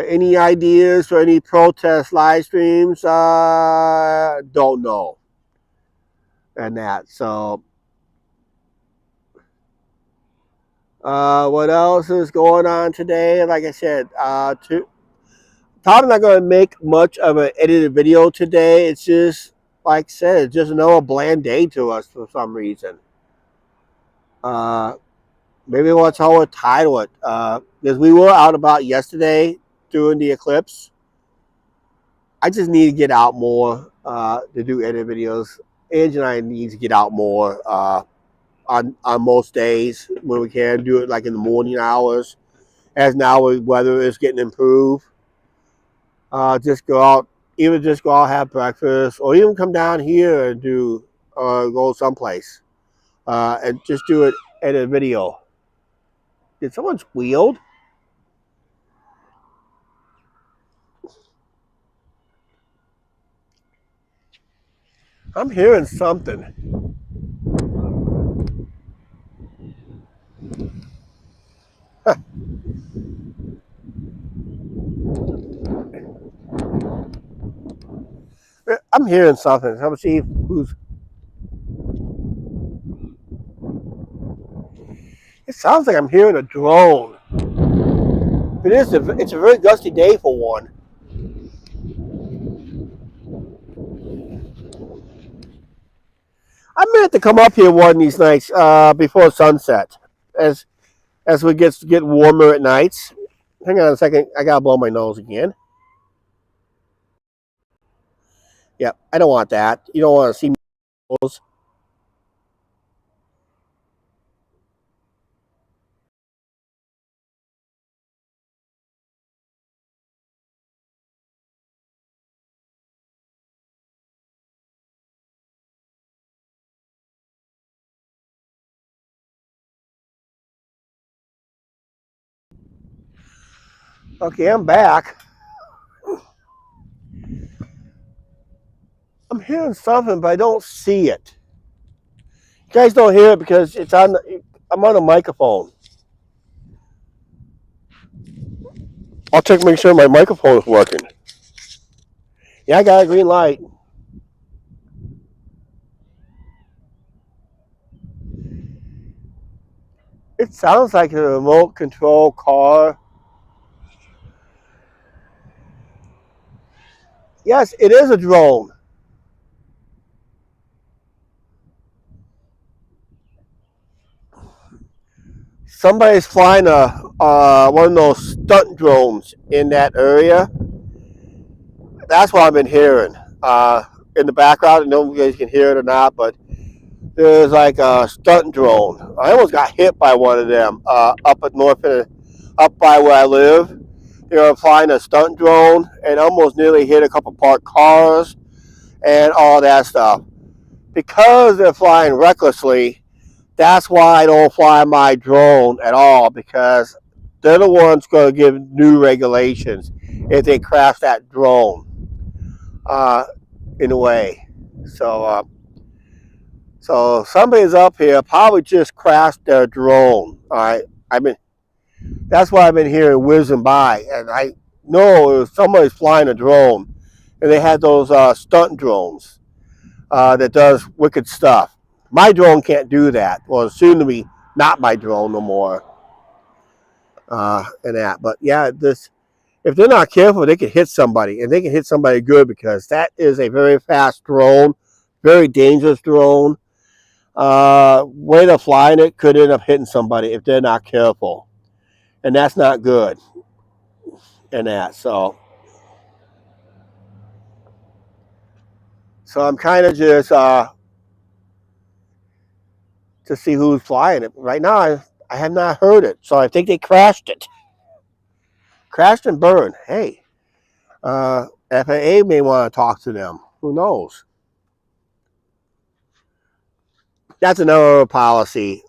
Any ideas for any protest live streams? Don't know. And that. So, what else is going on today? Like I said, probably not going to make much of an edited video today. It's just, like I said, it's just another bland day to us for some reason. Maybe that's how we'll title it. Because we were out about yesterday during the eclipse. I just need to get out more to do edit videos. Angie and I need to get out more on most days when we can do it, like in the morning hours. As now weather is getting improved, just go out, even just go out, have breakfast, or even come down here and do go someplace and just do it edit video. Did someone squealed? I'm hearing something. I'm hearing something. I'm gonna see who's. It sounds like I'm hearing a drone. It is. It's a very gusty day for one. I meant to come up here one of these nights before sunset, as we get warmer at nights. Hang on a second. I gotta blow my nose again. Yep, I don't want that. You don't want to see me nose. Okay, I'm back. I'm hearing something, but I don't see it. You guys don't hear it because it's on. I'm on a microphone. I'll check make sure my microphone is working. Yeah, I got a green light. It sounds like a remote control car. Yes, it is a drone. Somebody's flying a one of those stunt drones in that area. That's what I've been hearing in the background. I don't know if you guys can hear it or not, but there's like a stunt drone. I almost got hit by one of them up at north, up by where I live. They were flying a stunt drone and almost nearly hit a couple parked cars and all that stuff. Because they're flying recklessly, that's why I don't fly my drone at all, because they're the ones going to give new regulations if they crash that drone uh, in a way. So somebody's up here probably just crashed their drone. All right, that's why I've been hearing whizzing by, and I know it was somebody's flying a drone, and they had those stunt drones that does wicked stuff. My drone can't do that. Well, it's soon to be not my drone no more, and that. But yeah, this if they're not careful, they can hit somebody, and they can hit somebody good, because that is a very fast drone, very dangerous drone. Way they're flying it could end up hitting somebody if they're not careful, and that's not good. And that, so I'm kind of just to see who's flying it. Right now, I have not heard it, so I think they crashed it. Crashed and burned. Hey, FAA may want to talk to them. Who knows? That's another policy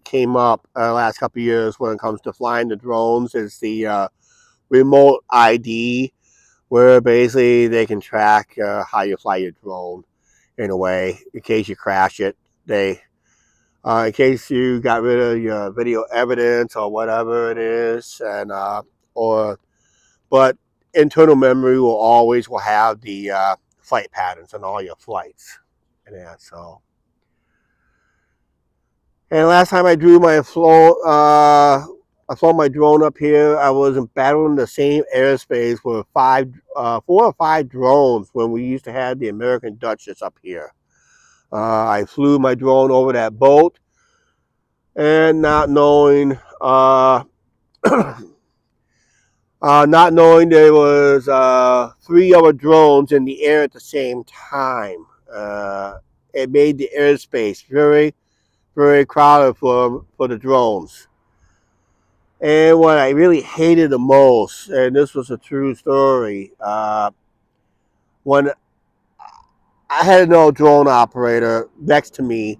came up the last couple of years when it comes to flying the drones. Is the remote ID, where basically they can track how you fly your drone in a way in case you crash it. They in case you got rid of your video evidence or whatever it is, and or but internal memory will have the flight patterns on all your flights, and that. So, and last time I flew my drone up here. I was battling the same airspace with 4 or 5 drones when we used to have the American Duchess up here. I flew my drone over that boat, and not knowing there was 3 other drones in the air at the same time. It made the airspace very, very crowded for the drones. And what I really hated the most, and this was a true story, when I had another drone operator next to me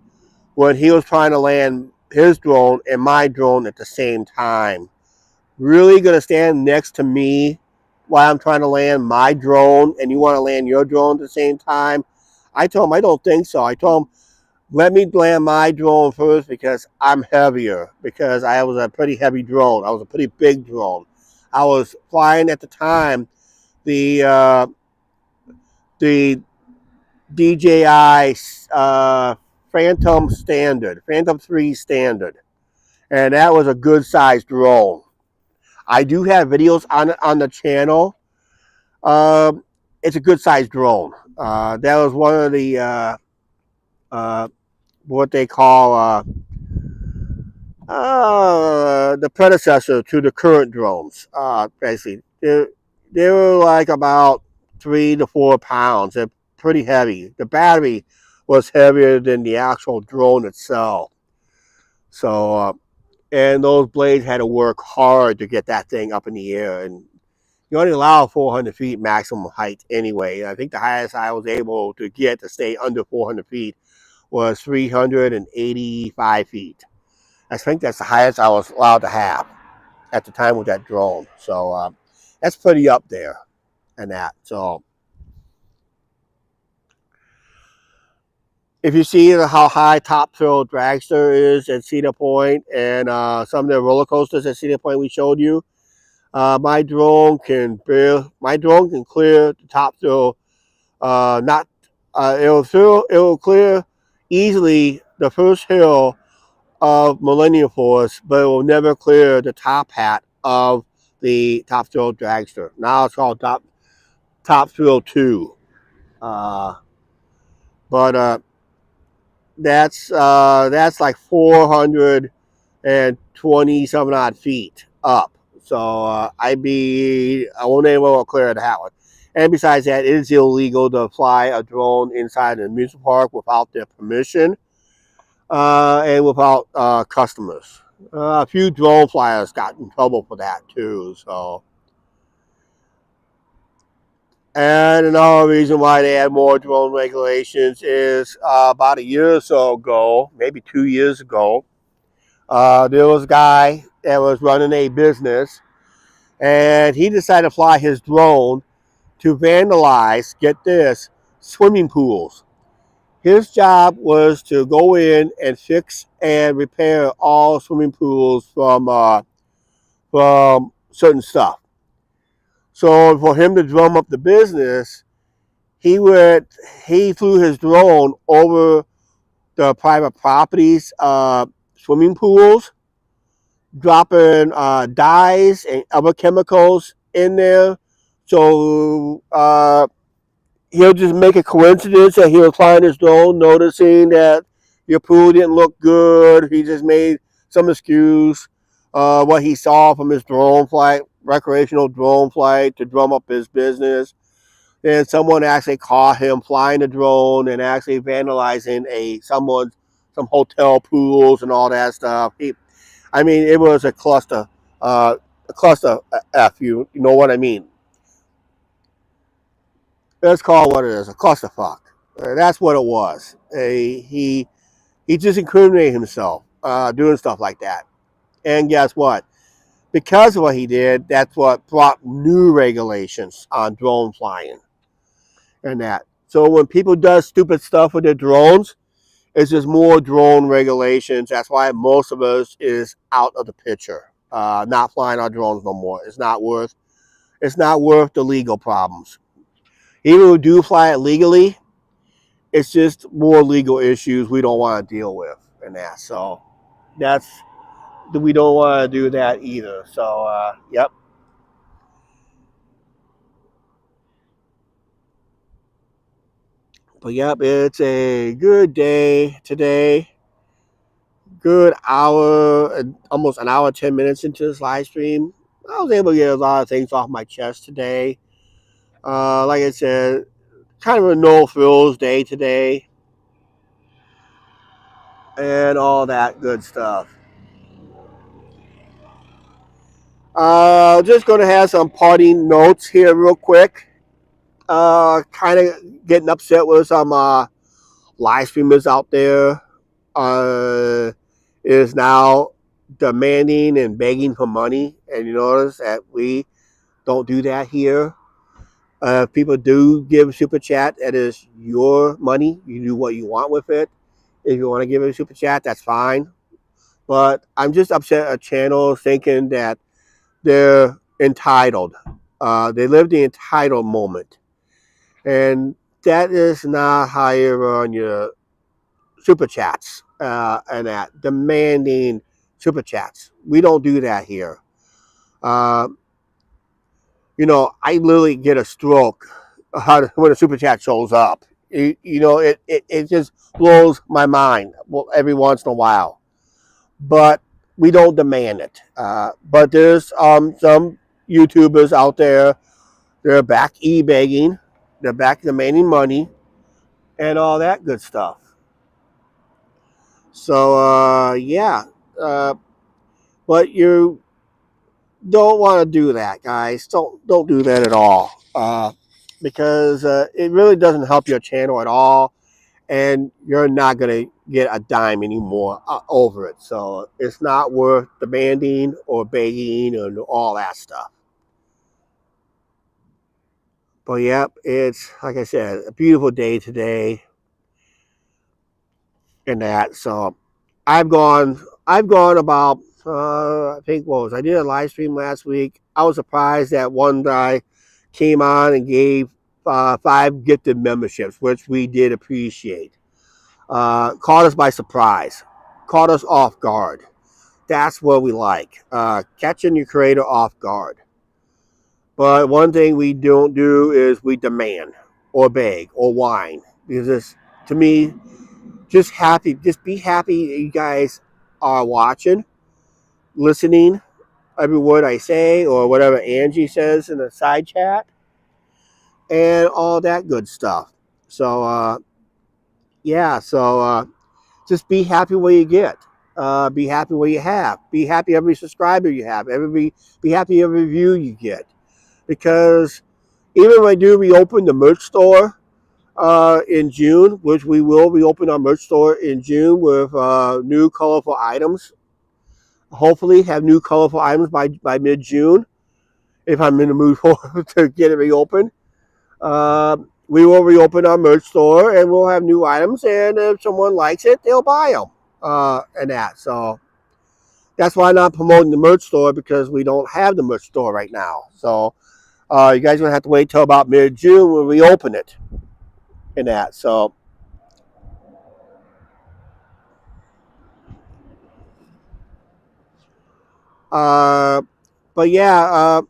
when he was trying to land his drone and my drone at the same time. Really gonna stand next to me while I'm trying to land my drone and you want to land your drone at the same time? I told him I don't think so. I told him let me land my drone first because I'm heavier, because I was a pretty heavy drone. I was a pretty big drone. I was flying at the time the DJI Phantom 3 standard, and that was a good sized drone. I do have videos on the channel. It's a good sized drone. That was one of the what they call the predecessor to the current drones. Basically, they were like about 3 to 4 pounds. They're pretty heavy. The battery was heavier than the actual drone itself. So, and those blades had to work hard to get that thing up in the air. And you only allow 400 feet maximum height anyway. I think the highest I was able to get to stay under 400 feet was 385 feet. I think that's the highest I was allowed to have at the time with that drone. So that's pretty up there and that. So if you see how high Top Thrill Dragster is at Cedar Point and some of the roller coasters at Cedar Point we showed you, my drone can clear the Top Thrill. It will clear easily the first hill of Millennium Force, but it will never clear the top hat of the Top Thrill Dragster. Now it's called Top Thrill 2. But that's like 420 some odd feet up. So I won't be able to clear that one. And besides that, it is illegal to fly a drone inside an amusement park without their permission and without customers. A few drone flyers got in trouble for that too. So, and another reason why they had more drone regulations is about a year or so ago, maybe 2 years ago, there was a guy that was running a business, and he decided to fly his drone to vandalize, get this, swimming pools. His job was to go in and fix and repair all swimming pools from certain stuff. So for him to drum up the business, he flew his drone over the private properties swimming pools, dropping dyes and other chemicals in there. So he'll just make a coincidence that he was flying his drone, noticing that your pool didn't look good. He just made some excuse, what he saw from his drone flight, recreational drone flight, to drum up his business. And someone actually caught him flying a drone and actually vandalizing someone's some hotel pools and all that stuff. I mean, it was a cluster F. You know what I mean? Let's call it what it is, a clusterfuck. That's what it was. He just incriminated himself doing stuff like that. And guess what? Because of what he did, that's what brought new regulations on drone flying and that. So when people do stupid stuff with their drones, it's just more drone regulations. That's why most of us is out of the picture. Not flying our drones no more. It's not worth. It's not worth the legal problems. Even if we do fly it legally, it's just more legal issues we don't want to deal with and that. So that's we don't want to do that either. So yep. But yep, it's a good day today. Good hour, almost an hour, 10 minutes into this live stream. I was able to get a lot of things off my chest today. Like I said, kind of a no frills day today, and all that good stuff. Just going to have some parting notes here, real quick. Kind of getting upset with some live streamers out there. Is now demanding and begging for money, and you notice that we don't do that here. If people do give super chat, that is your money. You do what you want with it. If you want to give a super chat, that's fine. But I'm just upset at channels thinking that they're entitled. They live the entitled moment. And that is not how you run your super chats and that demanding super chats. We don't do that here. Uh, I literally get a stroke when a super chat shows up. It just blows my mind every once in a while. But we don't demand it. But there's some YouTubers out there. They're back e-begging. They're back demanding money and all that good stuff. So yeah, uh, but you don't want to do that, guys. Don't do that at all, because it really doesn't help your channel at all, and you're not gonna get a dime anymore over it. So it's not worth demanding or begging and all that stuff. But yep, it's like I said, a beautiful day today, and that. So I've gone about I think what was I did a live stream last week. I was surprised that one guy came on and gave 5 gifted memberships, which we did appreciate. Caught us by surprise, caught us off guard. That's what we like, catching your creator off guard. But one thing we don't do is we demand or beg or whine, because it's, to me, just be happy you guys are watching, listening every word I say or whatever Angie says in the side chat and all that good stuff. So yeah, so just be happy what you get. Be happy what you have. Be happy every subscriber you have. Be happy every view you get. Because even when I do reopen the merch store in June, which we will reopen our merch store in June with new colorful items. Hopefully have new colorful items by mid-June, if I'm in the mood for to get it reopened. We will reopen our merch store and we'll have new items, and if someone likes it, they'll buy them and that. So that's why I'm not promoting the merch store, because we don't have the merch store right now. So you guys are going to have to wait till about mid-June when we open it and that. So uh, but yeah,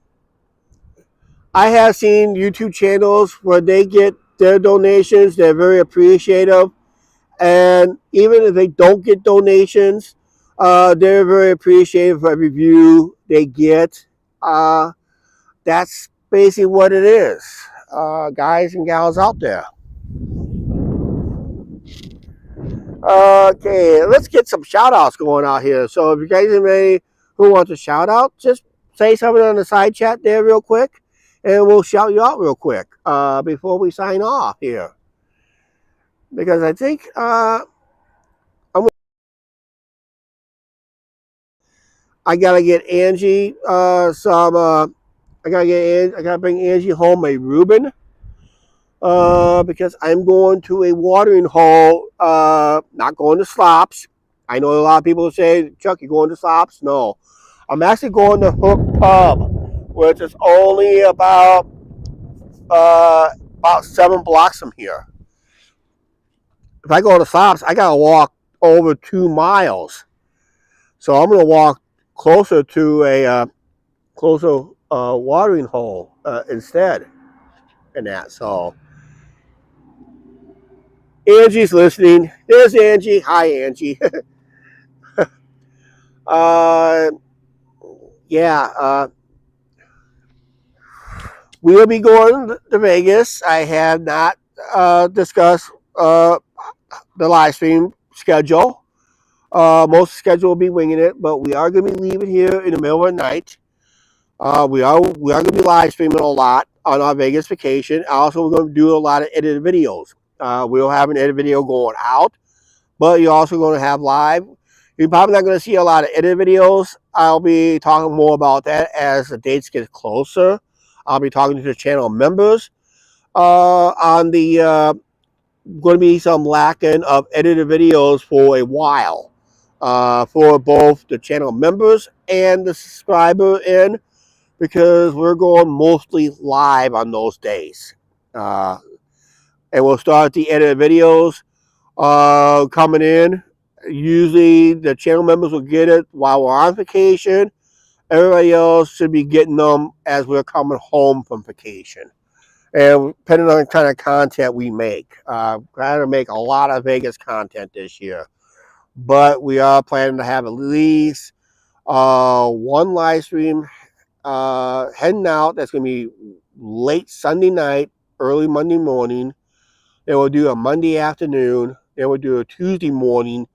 I have seen YouTube channels where they get their donations. They're very appreciative. And even if they don't get donations, they're very appreciative for every view they get. That's basically what it is, guys and gals out there. Okay, let's get some shout outs going out here. So if you guys are ready who wants a shout out, just say something on the side chat there real quick and we'll shout you out real quick before we sign off here. Because I think I gotta get Angie some I gotta bring Angie home a Reuben because I'm going to a watering hole, not going to slops. I know a lot of people say, Chuck, you going to slops? No. I'm actually going to Hook Pub, which is only about 7 blocks from here. If I go to slops, I gotta walk over 2 miles. So I'm gonna walk closer to a watering hole instead, and that. So Angie's listening. There's Angie. Hi, Angie. uh, yeah, we'll be going to Vegas. I have not discussed the live stream schedule. Most schedule will be winging it, but we are going to be leaving here in the middle of the night. We are going to be live streaming a lot on our Vegas vacation. Also, we're going to do a lot of edited videos. We'll have an edit video going out, but you're also going to have live. You're probably not going to see a lot of edit videos. I'll be talking more about that as the dates get closer. I'll be talking to the channel members on the going to be some lacking of edited videos for a while for both the channel members and the subscriber in, because we're going mostly live on those days. And we'll start the edited videos coming in. Usually the channel members will get it while we're on vacation. Everybody else should be getting them as we're coming home from vacation. And depending on the kind of content we make, trying to make a lot of Vegas content this year. But we are planning to have at least one live stream heading out. That's going to be late Sunday night, early Monday morning. Then we'll do a Monday afternoon. Then we'll do a Tuesday morning,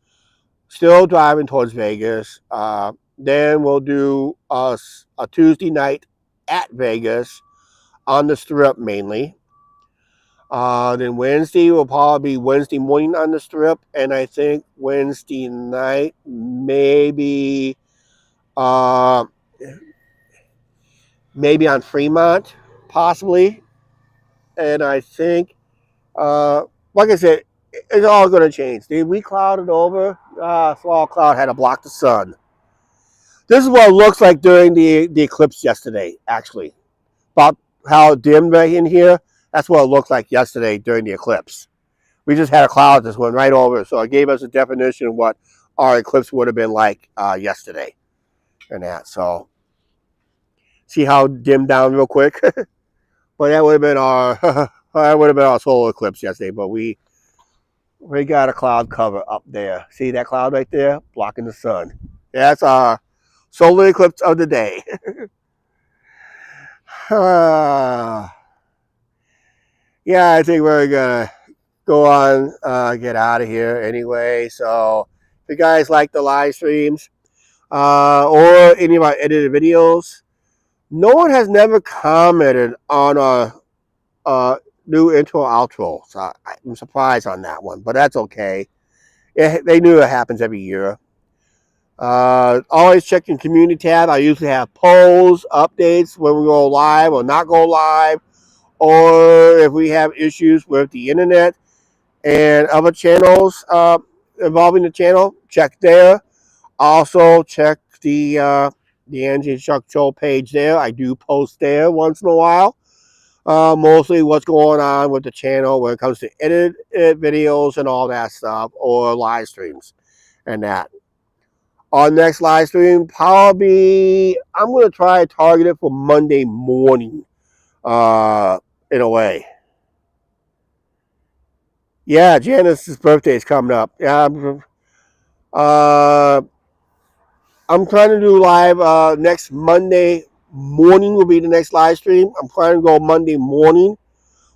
still driving towards Vegas. Then we'll do a Tuesday night at Vegas on the Strip mainly. Then Wednesday will probably be Wednesday morning on the Strip, and I think Wednesday night maybe on Fremont, possibly. And I think, like I said, it's all going to change. We clouded over. Small cloud had to block the sun. This is what it looks like during the eclipse yesterday, actually. About how dim right in here, that's what it looked like yesterday during the eclipse. We just had a cloud that went right over, so it gave us a definition of what our eclipse would have been like yesterday. And that, so see how dimmed down real quick. But that would have been our solar eclipse yesterday. But we got a cloud cover up there. See that cloud right there blocking the sun? That's our solar eclipse of the day. Yeah, I think we're gonna go on, get out of here anyway. So if you guys like the live streams or any of our edited videos, no one has never commented on a new intro outro. So I'm surprised on that one, but that's okay. They knew it happens every year. Always check in community tab. I usually have polls, updates when we go live or not go live, or if we have issues with the internet and other channels involving the channel, check there. Also check the Angie and Chuck Show page there. I do post there once in a while. Mostly what's going on with the channel when it comes to edited videos and all that stuff, or live streams and that. Our next live stream, probably, I'm going to try to target it for Monday morning, in a way. Yeah, Janice's birthday is coming up. Yeah, I'm trying to do live next Monday morning will be the next live stream. I'm trying to go Monday morning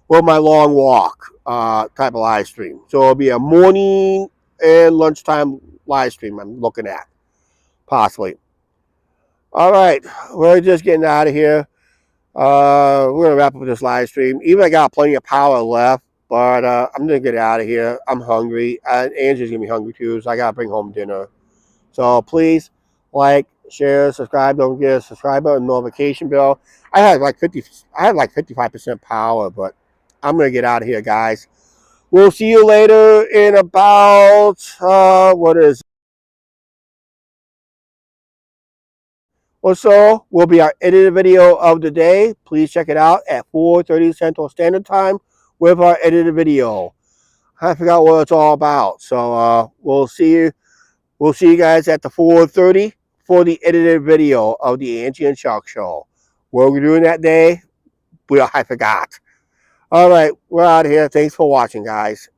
for my long walk type of live stream. So it'll be a morning and lunchtime live stream I'm looking at, possibly. All right, we're just getting out of here. We're going to wrap up this live stream. Even I got plenty of power left, but I'm going to get out of here. I'm hungry. Angie's going to be hungry too, so I got to bring home dinner. So please like, share, subscribe. Don't forget a subscribe button, notification bell. I had like 55% power, but I'm gonna get out of here, guys. We'll see you later in about what is or so. Will be our edited video of the day. Please check it out at 4:30 Central Standard Time with our edited video. I forgot what it's all about. So we'll see you. We'll see you guys at the 4:30 for the edited video of the Angie and Chuck show. What we're doing that day, I forgot. All right, we're out of here. Thanks for watching, guys.